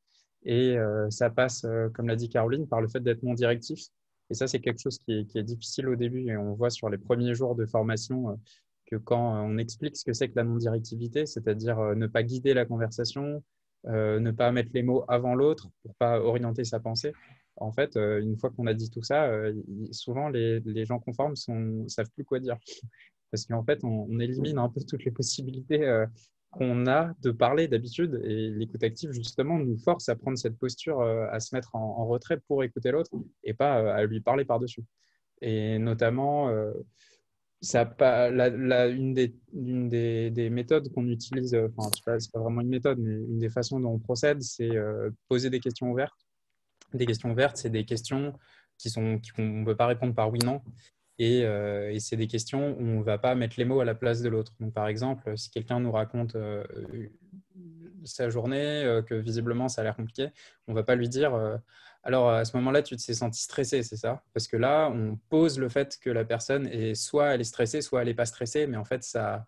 Et ça passe, comme l'a dit Caroline, par le fait d'être non directif. Et ça, c'est quelque chose qui est difficile au début. Et on voit sur les premiers jours de formation que quand on explique ce que c'est que la non-directivité, c'est-à-dire ne pas guider la conversation, ne pas mettre les mots avant l'autre pour pas orienter sa pensée. En fait, une fois qu'on a dit tout ça, souvent les gens conformes savent plus quoi dire. Parce qu'en fait, on élimine un peu toutes les possibilités qu'on a de parler d'habitude. Et l'écoute active, justement, nous force à prendre cette posture, à se mettre en retrait pour écouter l'autre et pas à lui parler par-dessus. Et notamment, une des méthodes qu'on utilise, enfin, c'est pas vraiment une méthode, mais une des façons dont on procède, c'est poser des questions ouvertes. Des questions ouvertes, c'est des questions qu'on ne peut pas répondre par oui-non. Et c'est des questions où on ne va pas mettre les mots à la place de l'autre. Donc, par exemple, si quelqu'un nous raconte sa journée, que visiblement ça a l'air compliqué, on ne va pas lui dire alors à ce moment-là, tu t'es senti stressé, c'est ça? Parce que là, on pose le fait que la personne est soit elle est stressée, soit elle n'est pas stressée, mais en fait, ça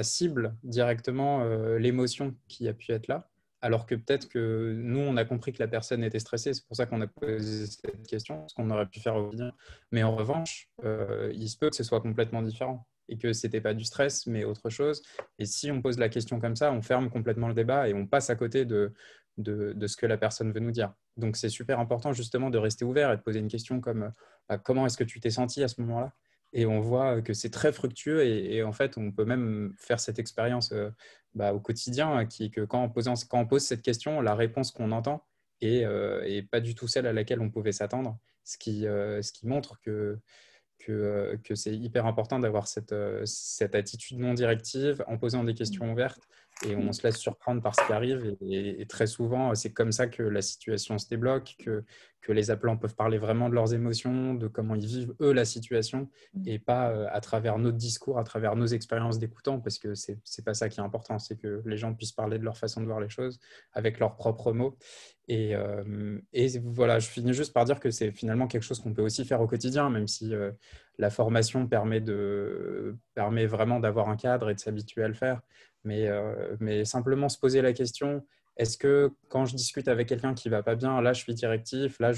cible directement l'émotion qui a pu être là. Alors que peut-être que nous, on a compris que la personne était stressée, c'est pour ça qu'on a posé cette question, ce qu'on aurait pu faire au quotidien. Mais en revanche, il se peut que ce soit complètement différent et que ce n'était pas du stress, mais autre chose. Et si on pose la question comme ça, on ferme complètement le débat et on passe à côté de ce que la personne veut nous dire. Donc, c'est super important justement de rester ouvert et de poser une question comme comment est-ce que tu t'es senti à ce moment-là? Et on voit que c'est très fructueux et en fait, on peut même faire cette expérience au quotidien, qui est que quand on pose cette question, la réponse qu'on entend est pas du tout celle à laquelle on pouvait s'attendre, ce qui montre que c'est hyper important d'avoir cette attitude non directive en posant des questions ouvertes et on se laisse surprendre par ce qui arrive et très souvent c'est comme ça que la situation se débloque, que les appelants peuvent parler vraiment de leurs émotions, de comment ils vivent eux la situation et pas à travers notre discours, à travers nos expériences d'écoutant, parce que c'est pas ça qui est important, c'est que les gens puissent parler de leur façon de voir les choses avec leurs propres mots. Et voilà, je finis juste par dire que c'est finalement quelque chose qu'on peut aussi faire au quotidien, même si la formation permet vraiment d'avoir un cadre et de s'habituer à le faire. Mais simplement se poser la question, est-ce que quand je discute avec quelqu'un qui ne va pas bien, là je suis directif, là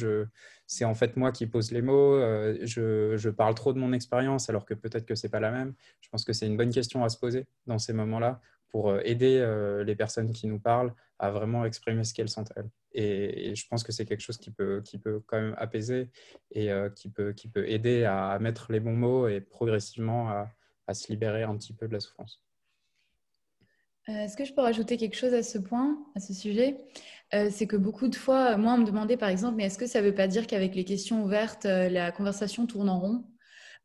c'est en fait moi qui pose les mots, je parle trop de mon expérience alors que peut-être que ce n'est pas la même. Je pense que c'est une bonne question à se poser dans ces moments-là pour aider les personnes qui nous parlent à vraiment exprimer ce qu'elles sentent elles. Et je pense que c'est quelque chose qui peut quand même apaiser et qui peut aider à mettre les bons mots et progressivement à se libérer un petit peu de la souffrance. Est-ce que je peux rajouter quelque chose à ce point, à ce sujet? C'est que beaucoup de fois, moi, on me demandait par exemple, mais est-ce que ça ne veut pas dire qu'avec les questions ouvertes, la conversation tourne en rond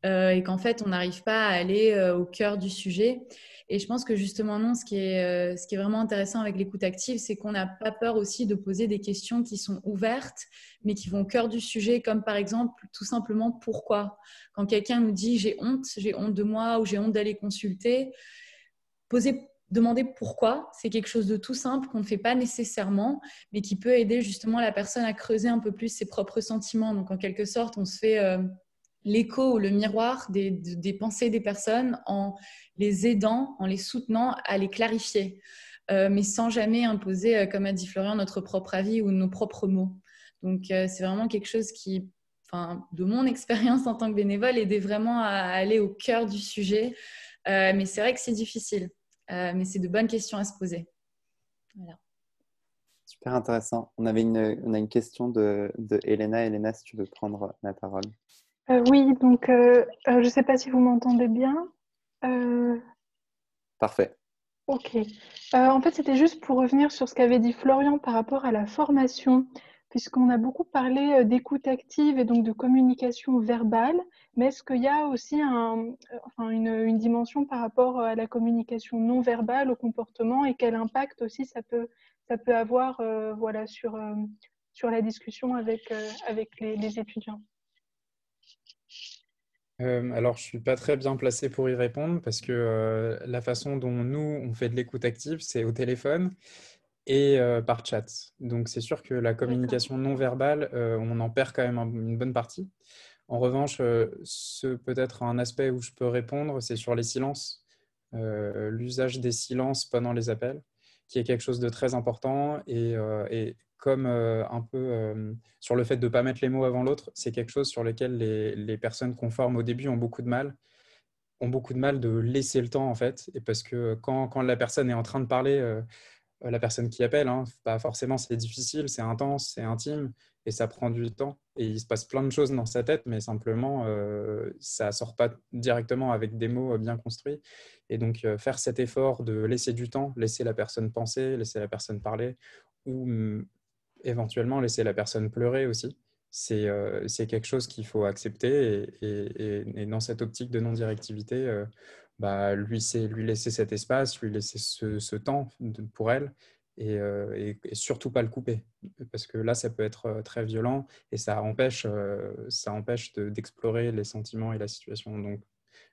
et qu'en fait, on n'arrive pas à aller au cœur du sujet? Et je pense que justement, non, ce qui est vraiment intéressant avec l'écoute active, c'est qu'on n'a pas peur aussi de poser des questions qui sont ouvertes, mais qui vont au cœur du sujet, comme par exemple, tout simplement, pourquoi? Quand quelqu'un nous dit j'ai honte de moi ou j'ai honte d'aller consulter, demander pourquoi, c'est quelque chose de tout simple qu'on ne fait pas nécessairement, mais qui peut aider justement la personne à creuser un peu plus ses propres sentiments. Donc en quelque sorte, on se fait l'écho ou le miroir des pensées des personnes en les aidant, en les soutenant à les clarifier, mais sans jamais imposer, comme a dit Florian, notre propre avis ou nos propres mots. Donc c'est vraiment quelque chose qui, enfin, de mon expérience en tant que bénévole, aidait vraiment à aller au cœur du sujet. Mais c'est vrai que c'est difficile. Mais c'est de bonnes questions à se poser. Voilà. Super intéressant. On a une question de Elena. Elena, si tu veux prendre la parole. Oui, donc je ne sais pas si vous m'entendez bien. Parfait. Ok. En fait, c'était juste pour revenir sur ce qu'avait dit Florian par rapport à la formation, puisqu'on a beaucoup parlé d'écoute active et donc de communication verbale, mais est-ce qu'il y a aussi une dimension par rapport à la communication non verbale, au comportement, et quel impact aussi ça peut avoir voilà, sur la discussion avec les étudiants? Alors, je ne suis pas très bien placé pour y répondre parce que la façon dont nous, on fait de l'écoute active, c'est au téléphone et par chat. Donc, c'est sûr que la communication non verbale, on en perd quand même une bonne partie. En revanche, ce peut-être un aspect où je peux répondre, c'est sur les silences, l'usage des silences pendant les appels, qui est quelque chose de très important et comme un peu sur le fait de ne pas mettre les mots avant l'autre, c'est quelque chose sur lequel les personnes qu'on forme au début ont beaucoup de mal de laisser le temps en fait, et parce que quand la personne est en train de parler, la personne qui appelle, hein, pas forcément c'est difficile, c'est intense, c'est intime et ça prend du temps et il se passe plein de choses dans sa tête, mais simplement ça sort pas directement avec des mots bien construits. Et donc faire cet effort de laisser du temps, laisser la personne penser, laisser la personne parler ou éventuellement laisser la personne pleurer aussi, c'est quelque chose qu'il faut accepter et dans cette optique de non-directivité, bah, lui laisser cet espace, lui laisser ce temps pour elle et surtout pas le couper. Parce que là, ça peut être très violent et ça empêche d'explorer les sentiments et la situation. Donc,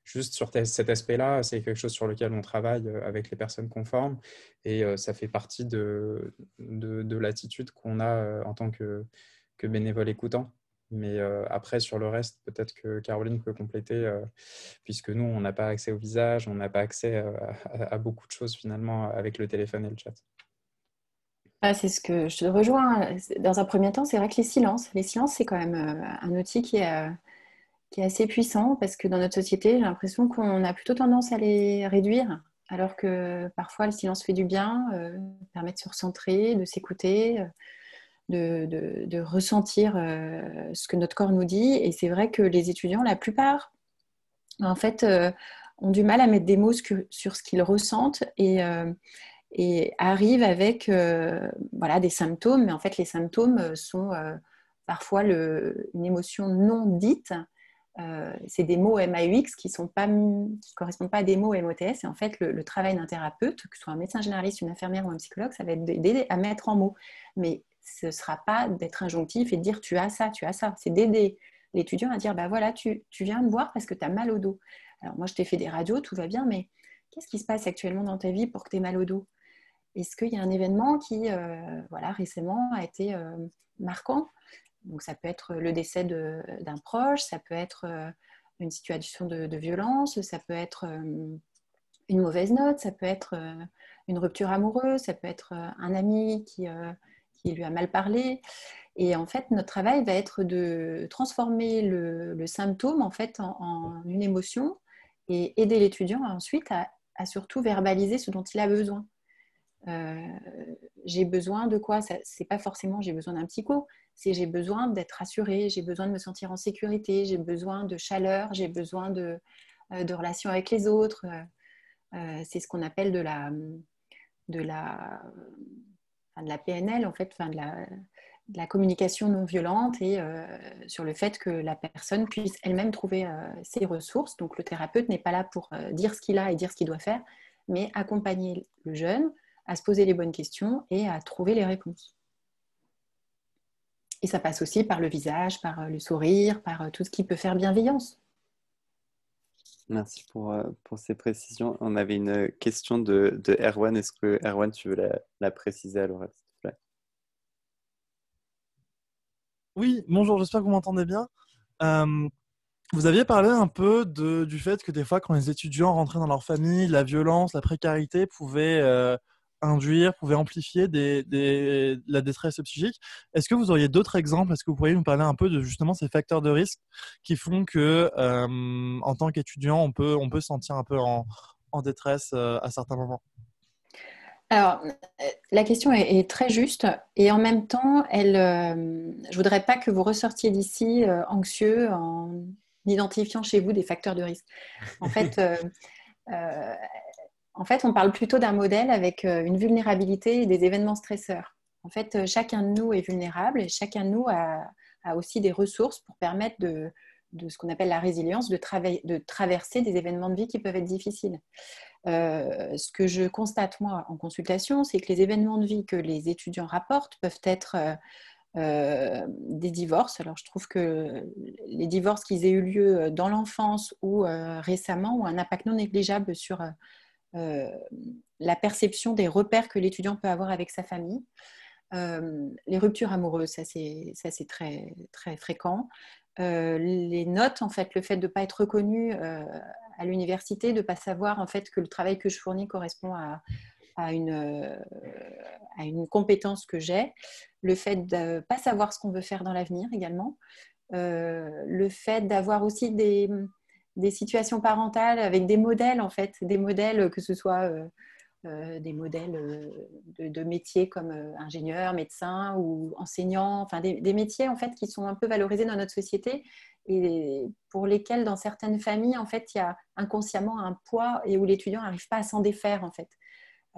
juste sur cet aspect-là, c'est quelque chose sur lequel on travaille avec les personnes qu'on forme et ça fait partie de l'attitude qu'on a en tant que bénévole écoutant. Mais après, sur le reste, peut-être que Caroline peut compléter, puisque nous, on n'a pas accès au visage, on n'a pas accès à beaucoup de choses finalement avec le téléphone et le chat. Ah, c'est ce que je te rejoins. Dans un premier temps, c'est vrai que les silences, c'est quand même un outil qui est assez puissant parce que dans notre société, j'ai l'impression qu'on a plutôt tendance à les réduire, alors que parfois le silence fait du bien, permet de se recentrer, de s'écouter, de ressentir ce que notre corps nous dit. Et c'est vrai que les étudiants, la plupart, en fait, ont du mal à mettre des mots sur ce qu'ils ressentent et arrivent avec voilà, des symptômes. Mais en fait, les symptômes sont parfois une émotion non dite. C'est des mots MAUX qui correspondent pas à des mots MOTS. Et en fait, le travail d'un thérapeute, que ce soit un médecin généraliste, une infirmière ou un psychologue, ça va être d'aider à mettre en mots. Mais ce ne sera pas d'être injonctif et de dire tu as ça, tu as ça. C'est d'aider l'étudiant à dire bah voilà, tu viens me voir parce que tu as mal au dos. Alors moi, je t'ai fait des radios, tout va bien, mais qu'est-ce qui se passe actuellement dans ta vie pour que tu aies mal au dos? Est-ce qu'il y a un événement qui, voilà, récemment a été marquant? Donc, ça peut être le décès d'un proche, ça peut être une situation de violence, ça peut être une mauvaise note, ça peut être une rupture amoureuse, ça peut être un ami qui lui a mal parlé. Et en fait, notre travail va être de transformer le symptôme en fait, en une émotion et aider l'étudiant ensuite à surtout verbaliser ce dont il a besoin. J'ai besoin de quoi? C'est pas forcément j'ai besoin d'un psycho, c'est j'ai besoin d'être rassurée, j'ai besoin de me sentir en sécurité, j'ai besoin de chaleur, j'ai besoin de relations avec les autres. C'est ce qu'on appelle de de la PNL, en fait, de la communication non violente et sur le fait que la personne puisse elle-même trouver ses ressources. Donc, le thérapeute n'est pas là pour dire ce qu'il a et dire ce qu'il doit faire, mais accompagner le jeune à se poser les bonnes questions et à trouver les réponses. Et ça passe aussi par le visage, par le sourire, par tout ce qui peut faire bienveillance. Merci pour ces précisions. On avait une question de Erwan. Est-ce que, Erwan, tu veux la préciser à l'oral, s'il te plaît? Oui, bonjour, j'espère que vous m'entendez bien. Vous aviez parlé un peu du fait que des fois, quand les étudiants rentraient dans leur famille, la violence, la précarité pouvait pouvait amplifier la détresse psychique. Est-ce que vous auriez d'autres exemples? Est-ce que vous pourriez nous parler un peu de justement ces facteurs de risque qui font que, en tant qu'étudiant, on peut se sentir un peu en détresse à certains moments? Alors, la question est très juste et en même temps, je ne voudrais pas que vous ressortiez d'ici anxieux en identifiant chez vous des facteurs de risque. En fait, on parle plutôt d'un modèle avec une vulnérabilité et des événements stresseurs. En fait, chacun de nous est vulnérable et chacun de nous a aussi des ressources pour permettre de ce qu'on appelle la résilience, de traverser des événements de vie qui peuvent être difficiles. Ce que je constate, moi, en consultation, c'est que les événements de vie que les étudiants rapportent peuvent être des divorces. Alors, je trouve que les divorces qu'ils aient eu lieu dans l'enfance ou récemment ont un impact non négligeable sur la perception des repères que l'étudiant peut avoir avec sa famille. Les ruptures amoureuses, ça c'est très, très fréquent. Les notes, en fait, le fait de ne pas être reconnu à l'université, de ne pas savoir en fait que le travail que je fournis correspond à une compétence que j'ai, le fait de ne pas savoir ce qu'on veut faire dans l'avenir également, le fait d'avoir aussi des situations parentales avec des modèles, en fait, des modèles que ce soit des modèles de métiers comme ingénieur, médecin ou enseignant, enfin des métiers en fait qui sont un peu valorisés dans notre société et pour lesquels dans certaines familles en fait il y a inconsciemment un poids et où l'étudiant n'arrive pas à s'en défaire en fait.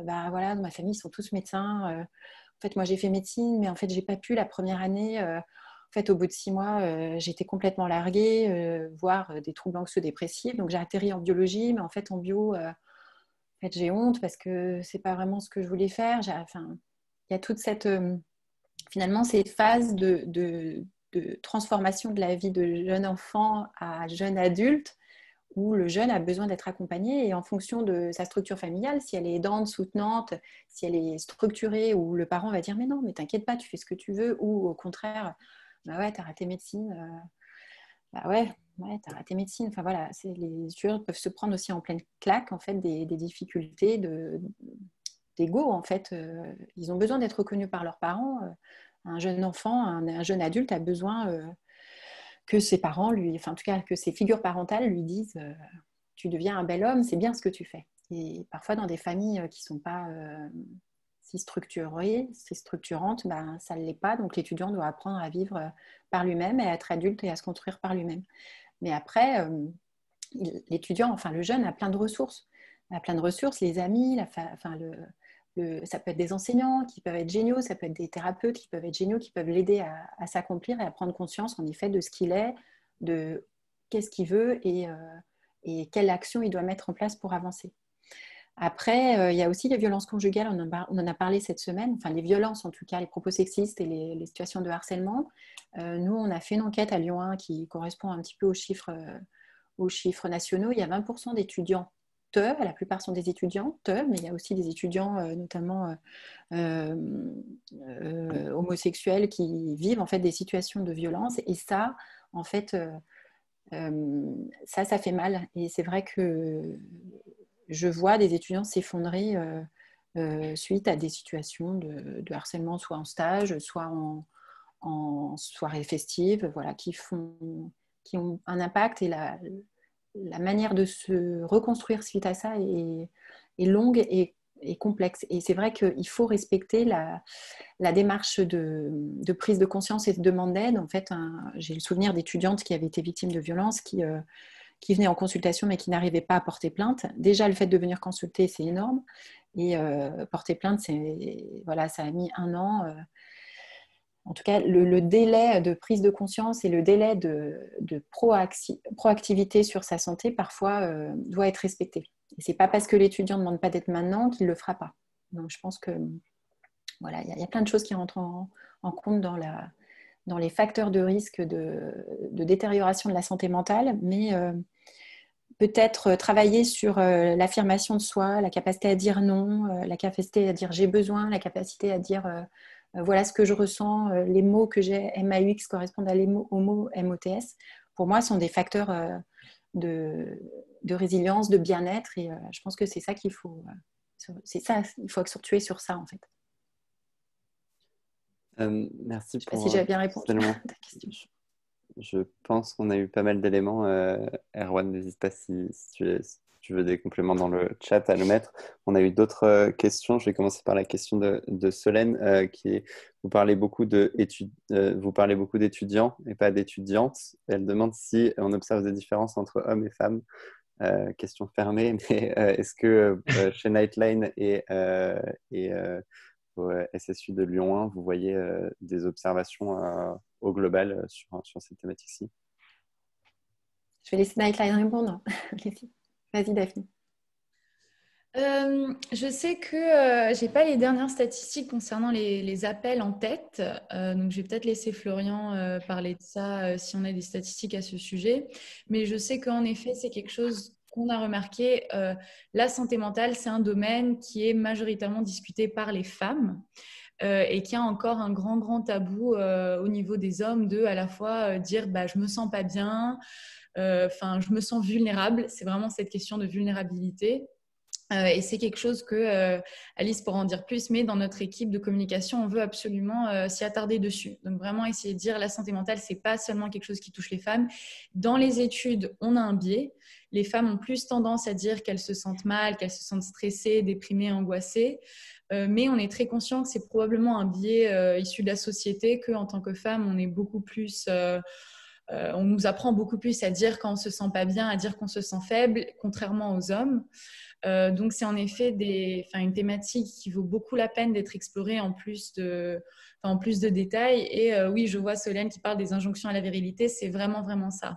Bah voilà, dans ma famille ils sont tous médecins. En fait moi j'ai fait médecine mais en fait j'ai pas pu la première année. En fait, au bout de 6 mois, j'ai été complètement larguée, voire des troubles anxio-dépressifs. Donc, j'ai atterri en biologie, mais en fait, en bio, en fait, j'ai honte parce que c'est pas vraiment ce que je voulais faire. Il y a toute cette, finalement, cette phase de transformation de la vie de jeune enfant à jeune adulte où le jeune a besoin d'être accompagné et en fonction de sa structure familiale, si elle est aidante, soutenante, si elle est structurée, où le parent va dire « mais non, mais t'inquiète pas, tu fais ce que tu veux » ou au contraire « bah ouais, t'as raté médecine, bah ouais, t'as raté médecine ». Enfin voilà, les étudiants peuvent se prendre aussi en pleine claque en fait, des difficultés d'ego en fait. Ils ont besoin d'être reconnus par leurs parents. Un jeune enfant, un jeune adulte a besoin que ses parents enfin en tout cas que ses figures parentales lui disent tu deviens un bel homme, c'est bien ce que tu fais. Et parfois dans des familles qui ne sont pas si structurées, si structurantes, ben, ça ne l'est pas. Donc l'étudiant doit apprendre à vivre par lui-même et à être adulte et à se construire par lui-même. Mais après, l'étudiant, enfin le jeune a plein de ressources. Il a plein de ressources, les amis, ça peut être des enseignants qui peuvent être géniaux, ça peut être des thérapeutes qui peuvent être géniaux, qui peuvent l'aider à s'accomplir et à prendre conscience en effet de ce qu'il est, de qu'est-ce qu'il veut et quelle action il doit mettre en place pour avancer. Après, il y a aussi les violences conjugales, on en a parlé cette semaine, enfin les violences en tout cas, les propos sexistes et les situations de harcèlement. Nous, on a fait une enquête à Lyon 1 qui correspond un petit peu aux chiffres nationaux. Il y a 20% d'étudiants la plupart sont des étudiants, mais il y a aussi des étudiants notamment homosexuels qui vivent en fait des situations de violence et ça, en fait, ça fait mal. Et c'est vrai que je vois des étudiants s'effondrer suite à des situations de harcèlement, soit en stage, soit en soirée festive, voilà, qui ont un impact et la manière de se reconstruire suite à ça est longue et complexe. Et c'est vrai qu'il faut respecter la démarche de prise de conscience et de demande d'aide. En fait, j'ai le souvenir d'étudiantes qui avaient été victimes de violences qui venaient en consultation mais qui n'arrivaient pas à porter plainte. Déjà, le fait de venir consulter, c'est énorme. Et porter plainte, voilà, ça a mis 1 an. En tout cas, le délai de prise de conscience et le délai de proactivité sur sa santé, parfois, doit être respecté. Et ce n'est pas parce que l'étudiant ne demande pas d'être maintenant qu'il ne le fera pas. Donc, je pense que voilà, il y a plein de choses qui rentrent en compte dans les facteurs de risque de détérioration de la santé mentale, mais peut-être travailler sur l'affirmation de soi, la capacité à dire non, la capacité à dire j'ai besoin, la capacité à dire voilà ce que je ressens, les mots que j'ai MAUX correspondent aux mots MOTS. Pour moi, sont des facteurs de résilience, de bien-être, et je pense que c'est ça qu'il faut. C'est ça, il faut accentuer sur ça en fait. Merci. Je ne sais pas si j'ai bien répondu à ta question. Je pense qu'on a eu pas mal d'éléments. Erwan, n'hésite pas si tu veux des compléments dans le chat à nous mettre. On a eu d'autres questions. Je vais commencer par la question de Solène, vous parlez beaucoup d'étudiants et pas d'étudiantes. Elle demande si on observe des différences entre hommes et femmes. Question fermée, mais est-ce que chez Nightline et au SSU de Lyon 1, vous voyez des observations au global sur cette thématique-ci? Je vais laisser Nightline répondre. Vas-y, Daphne. Je sais que je n'ai pas les dernières statistiques concernant les appels en tête, donc je vais peut-être laisser Florian parler de ça si on a des statistiques à ce sujet. Mais je sais qu'en effet, c'est quelque chose qu'on a remarqué. La santé mentale, c'est un domaine qui est majoritairement discuté par les femmes. Et qui a encore un grand tabou au niveau des hommes de à la fois dire je me sens pas bien, je me sens vulnérable. C'est vraiment cette question de vulnérabilité. Et c'est quelque chose que Alice pourra en dire plus, mais dans notre équipe de communication, on veut absolument s'y attarder dessus. Donc vraiment essayer de dire la santé mentale, c'est pas seulement quelque chose qui touche les femmes. Dans les études, on a un biais. Les femmes ont plus tendance à dire qu'elles se sentent mal, qu'elles se sentent stressées, déprimées, angoissées. Mais on est très conscient que c'est probablement un biais issu de la société, qu'en tant que femme, on est beaucoup plus... on nous apprend beaucoup plus à dire quand on se sent pas bien, à dire qu'on se sent faible, contrairement aux hommes. Donc, c'est en effet une thématique qui vaut beaucoup la peine d'être explorée en plus de détails. Et oui, je vois Solène qui parle des injonctions à la virilité, c'est vraiment ça.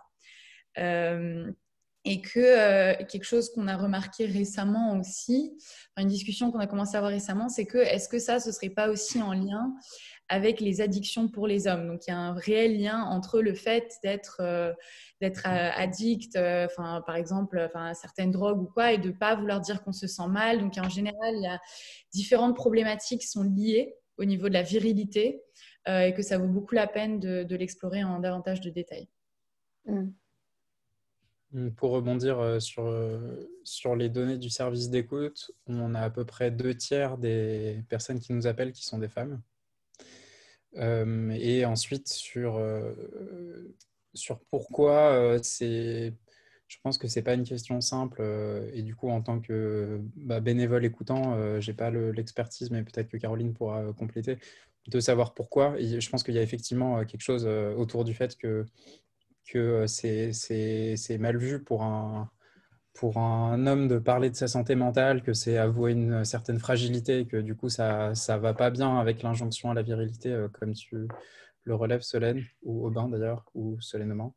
Et que quelque chose qu'on a remarqué récemment aussi, une discussion qu'on a commencé à avoir récemment, c'est que est-ce que ça, ce serait pas aussi en lien avec les addictions pour les hommes? Donc, il y a un réel lien entre le fait d'être addict, par exemple, à certaines drogues ou quoi, et de ne pas vouloir dire qu'on se sent mal. Donc, en général, il y a différentes problématiques qui sont liées au niveau de la virilité et que ça vaut beaucoup la peine de l'explorer en davantage de détails. Pour rebondir sur les données du service d'écoute, on a à peu près 2/3 des personnes qui nous appellent qui sont des femmes. Et ensuite, sur pourquoi, je pense que ce n'est pas une question simple. Et du coup, en tant que bénévole écoutant, je n'ai pas l'expertise, mais peut-être que Caroline pourra compléter, de savoir pourquoi. Et je pense qu'il y a effectivement quelque chose autour du fait que c'est mal vu pour un homme de parler de sa santé mentale, que c'est avouer une certaine fragilité, que du coup ça va pas bien avec l'injonction à la virilité, comme tu le relèves, Solène, ou Aubin d'ailleurs, ou Solènement.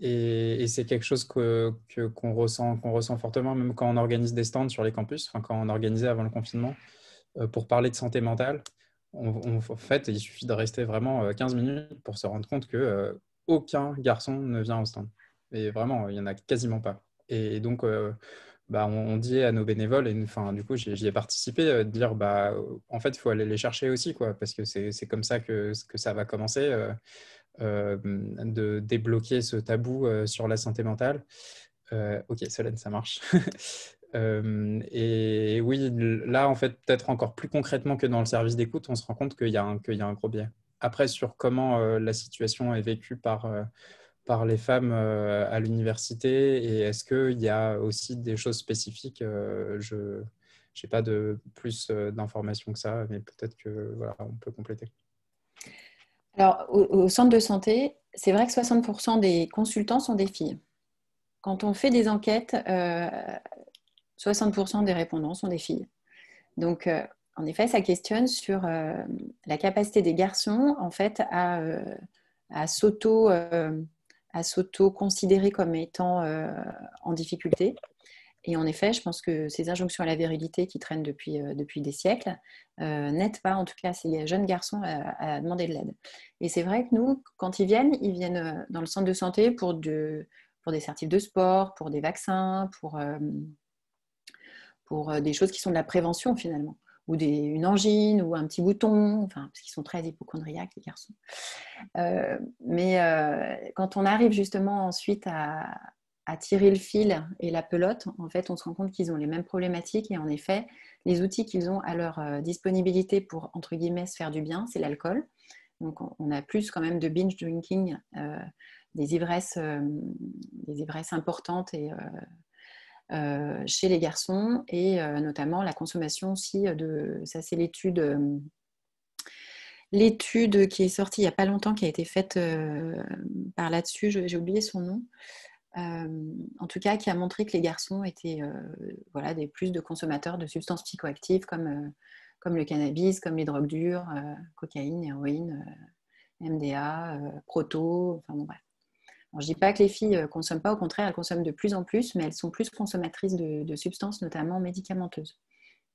Et c'est quelque chose qu'on ressent fortement, même quand on organise des stands sur les campus, quand on organisait avant le confinement, pour parler de santé mentale. En fait, il suffit de rester vraiment 15 minutes pour se rendre compte que aucun garçon ne vient au stand. Et vraiment, il n'y en a quasiment pas. Et donc, on dit à nos bénévoles, et du coup, j'y ai participé, de dire, en fait, il faut aller les chercher aussi, quoi, parce que c'est comme ça que ça va commencer, de débloquer ce tabou sur la santé mentale. Ok, Solène, ça marche. Et oui, là, en fait, peut-être encore plus concrètement que dans le service d'écoute, on se rend compte qu'il y a un gros biais. Après, sur comment la situation est vécue par les femmes à l'université, et est-ce qu'il y a aussi des choses spécifiques, je n'ai pas plus d'informations que ça, mais peut-être que voilà, on peut compléter. Alors, au centre de santé, c'est vrai que 60% des consultants sont des filles. Quand on fait des enquêtes, 60% des répondants sont des filles. Donc, en effet, ça questionne sur la capacité des garçons, en fait, à s'auto-considérer comme étant en difficulté. Et en effet, je pense que ces injonctions à la virilité qui traînent depuis des siècles n'aident pas, en tout cas, ces jeunes garçons à demander de l'aide. Et c'est vrai que nous, quand ils viennent dans le centre de santé pour des certifs de sport, pour des vaccins, pour des choses qui sont de la prévention finalement, ou une angine, ou un petit bouton, enfin, parce qu'ils sont très hypocondriaques, les garçons. Mais quand on arrive justement ensuite à tirer le fil et la pelote, en fait, on se rend compte qu'ils ont les mêmes problématiques, et en effet, les outils qu'ils ont à leur disponibilité pour, entre guillemets, se faire du bien, c'est l'alcool. Donc, on a plus quand même de binge drinking, des ivresses importantes et chez les garçons, et notamment la consommation aussi ça c'est l'étude qui est sortie il n'y a pas longtemps, qui a été faite par là-dessus, j'ai oublié son nom, en tout cas qui a montré que les garçons étaient plus de consommateurs de substances psychoactives comme le cannabis, comme les drogues dures, cocaïne, héroïne, MDA, proto, enfin bon bref. Alors, je ne dis pas que les filles ne consomment pas, au contraire, elles consomment de plus en plus, mais elles sont plus consommatrices de substances, notamment médicamenteuses,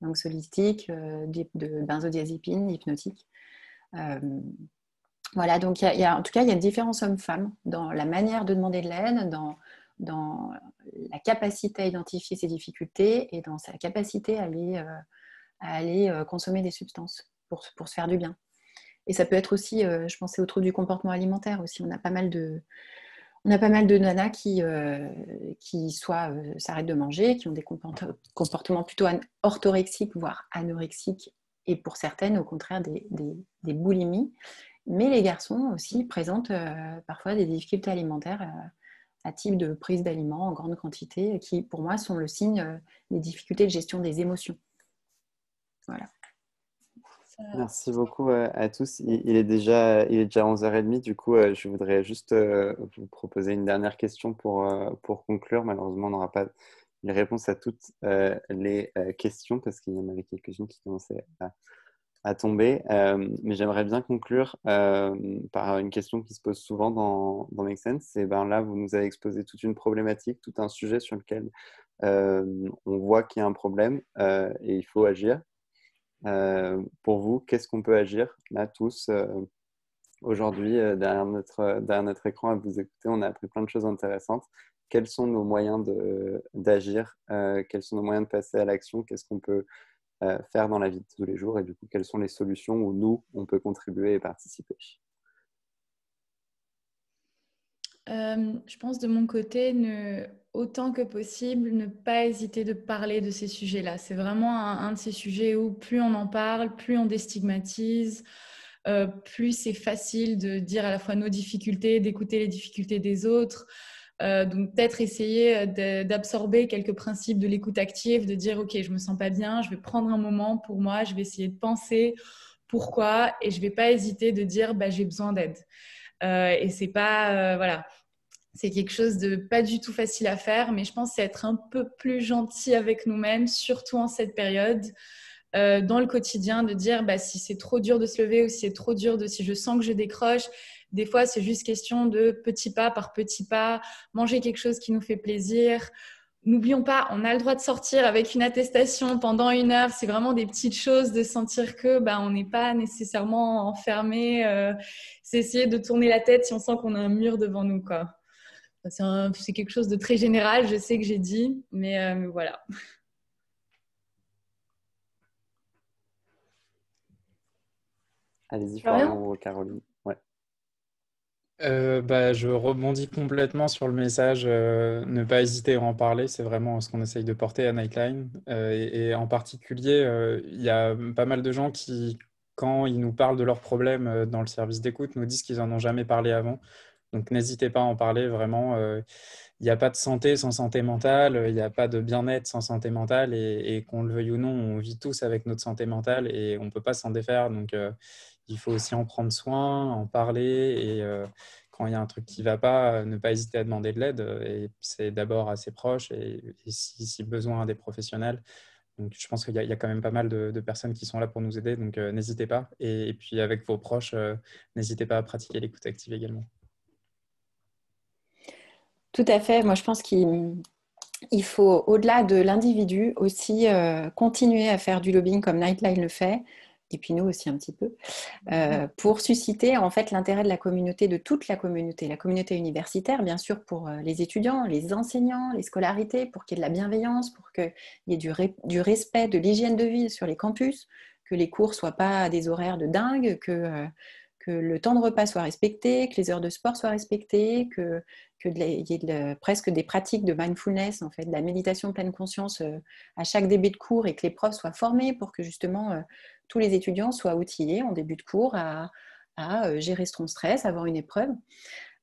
anxiolytiques, de benzodiazépines, hypnotiques. Voilà, donc en tout cas, il y a différents hommes-femmes dans la manière de demander de l'aide, dans la capacité à identifier ses difficultés et dans sa capacité à aller consommer des substances pour se faire du bien. Et ça peut être aussi, je pensais aux troubles du comportement alimentaire aussi, on a pas mal de nanas qui soit s'arrêtent de manger, qui ont des comportements plutôt orthorexiques, voire anorexiques, et pour certaines, au contraire, des boulimies. Mais les garçons aussi présentent parfois des difficultés alimentaires à type de prise d'aliments en grande quantité, qui, pour moi, sont le signe des difficultés de gestion des émotions. Voilà. Merci beaucoup à tous. Il est déjà 11h30. Du coup, je voudrais juste vous proposer une dernière question pour conclure. Malheureusement, on n'aura pas les réponses à toutes les questions, parce qu'il y en avait quelques-unes qui commençaient à tomber. Mais j'aimerais bien conclure par une question qui se pose souvent dans Make Sense. Et là, vous nous avez exposé toute une problématique, tout un sujet sur lequel on voit qu'il y a un problème et il faut agir. Pour vous, qu'est-ce qu'on peut agir là tous aujourd'hui derrière notre écran à vous écouter? On a appris plein de choses intéressantes. Quels sont nos moyens d'agir? Quels sont nos moyens de passer à l'action? Qu'est-ce qu'on peut faire dans la vie de tous les jours? Et du coup, quelles sont les solutions où nous, on peut contribuer et participer? Je pense de mon côté, autant que possible, ne pas hésiter de parler de ces sujets-là. C'est vraiment un de ces sujets où plus on en parle, plus on déstigmatise, plus c'est facile de dire à la fois nos difficultés, d'écouter les difficultés des autres. Donc peut-être essayer d'absorber quelques principes de l'écoute active, de dire ok, je me sens pas bien, je vais prendre un moment pour moi, je vais essayer de penser pourquoi, et je vais pas hésiter de dire j'ai besoin d'aide. Et c'est pas voilà, c'est quelque chose de pas du tout facile à faire, mais je pense que c'est être un peu plus gentil avec nous-mêmes, surtout en cette période, dans le quotidien, de dire si c'est trop dur de se lever, ou si c'est trop dur si je sens que je décroche, des fois c'est juste question de petit pas par petit pas, manger quelque chose qui nous fait plaisir. N'oublions pas, on a le droit de sortir avec une attestation pendant 1 heure. C'est vraiment des petites choses, de sentir que on n'est pas nécessairement enfermé. C'est essayer de tourner la tête si on sent qu'on a un mur devant nous, quoi. C'est quelque chose de très général, je sais que j'ai dit, mais voilà. Allez-y, Florian ou Caroline. Ouais. Je rebondis complètement sur le message, ne pas hésiter à en parler, c'est vraiment ce qu'on essaye de porter à Nightline. Et en particulier, il y a pas mal de gens qui, quand ils nous parlent de leurs problèmes dans le service d'écoute, nous disent qu'ils n'en ont jamais parlé avant. Donc n'hésitez pas à en parler, vraiment. Il n'y a pas de santé sans santé mentale, il n'y a pas de bien-être sans santé mentale, et qu'on le veuille ou non, on vit tous avec notre santé mentale et on ne peut pas s'en défaire. Donc il faut aussi en prendre soin, en parler, et quand il y a un truc qui ne va pas, ne pas hésiter à demander de l'aide. Et c'est d'abord à ses proches et si besoin à des professionnels. Donc, je pense qu'il y a quand même pas mal de personnes qui sont là pour nous aider. Donc, n'hésitez pas. Et puis, avec vos proches, n'hésitez pas à pratiquer l'écoute active également. Tout à fait. Moi, je pense qu'il faut, au-delà de l'individu, aussi continuer à faire du lobbying comme Nightline le fait, et puis nous aussi un petit peu, pour susciter en fait l'intérêt de la communauté, de toute la communauté universitaire, bien sûr pour les étudiants, les enseignants, les scolarités, pour qu'il y ait de la bienveillance, pour qu'il y ait du respect de l'hygiène de vie sur les campus, que les cours ne soient pas à des horaires de dingue, que le temps de repas soit respecté, que les heures de sport soient respectées, qu'il y ait presque des pratiques de mindfulness, en fait, de la méditation de pleine conscience à chaque début de cours et que les profs soient formés pour que justement tous les étudiants soient outillés en début de cours à gérer son stress avant une épreuve.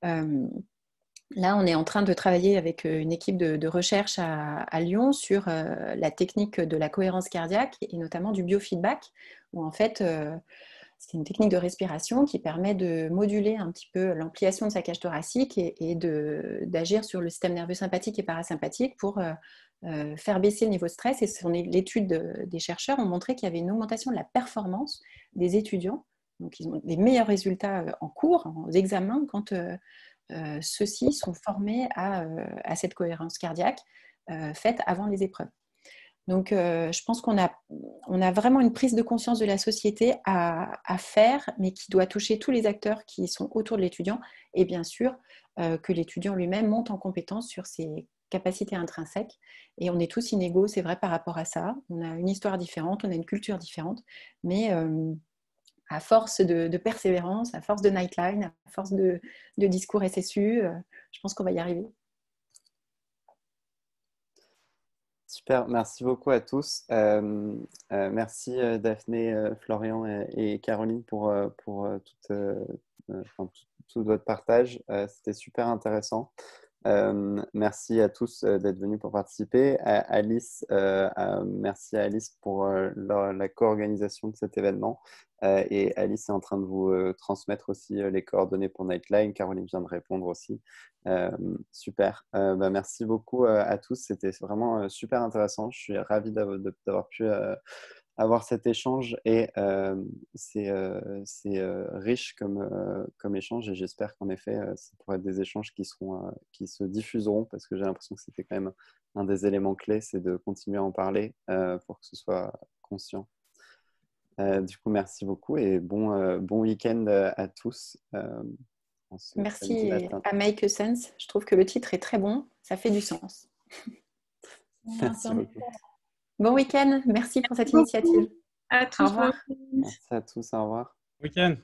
Là, on est en train de travailler avec une équipe de recherche à Lyon sur la technique de la cohérence cardiaque et notamment du biofeedback, où en fait, c'est une technique de respiration qui permet de moduler un petit peu l'ampliation de sa cage thoracique et d'agir sur le système nerveux sympathique et parasympathique pour faire baisser le niveau de stress. Et l'étude des chercheurs ont montré qu'il y avait une augmentation de la performance des étudiants. Donc, ils ont des meilleurs résultats en cours, en examen, quand ceux-ci sont formés à cette cohérence cardiaque faite avant les épreuves. Donc, je pense qu'on a vraiment une prise de conscience de la société à faire, mais qui doit toucher tous les acteurs qui sont autour de l'étudiant. Et bien sûr, que l'étudiant lui-même monte en compétence sur ses capacités intrinsèques. Et on est tous inégaux, c'est vrai, par rapport à ça. On a une histoire différente, on a une culture différente. Mais à force de persévérance, à force de Nightline, à force de discours SSU, je pense qu'on va y arriver. Super, merci beaucoup à tous. Merci Daphné, Florian et Caroline pour tout votre partage. C'était super intéressant. Merci à tous d'être venus pour participer. Alice, merci à Alice pour la co-organisation de cet événement. Et Alice est en train de vous transmettre aussi les coordonnées pour Nightline. Caroline vient de répondre aussi. Super. Merci beaucoup à tous. C'était vraiment super intéressant. Je suis ravi d'avoir pu avoir cet échange et c'est riche comme échange et j'espère qu'en effet ça pourrait être des échanges qui se diffuseront parce que j'ai l'impression que c'était quand même un des éléments clés, c'est de continuer à en parler pour que ce soit conscient. Du coup, merci beaucoup et bon week-end à tous. Merci à Make a Sense. Je trouve que le titre est très bon. Ça fait du sens. Merci beaucoup. Bon week-end. Merci pour cette initiative. À tous. Au revoir. Merci à tous. Au revoir. Week-end.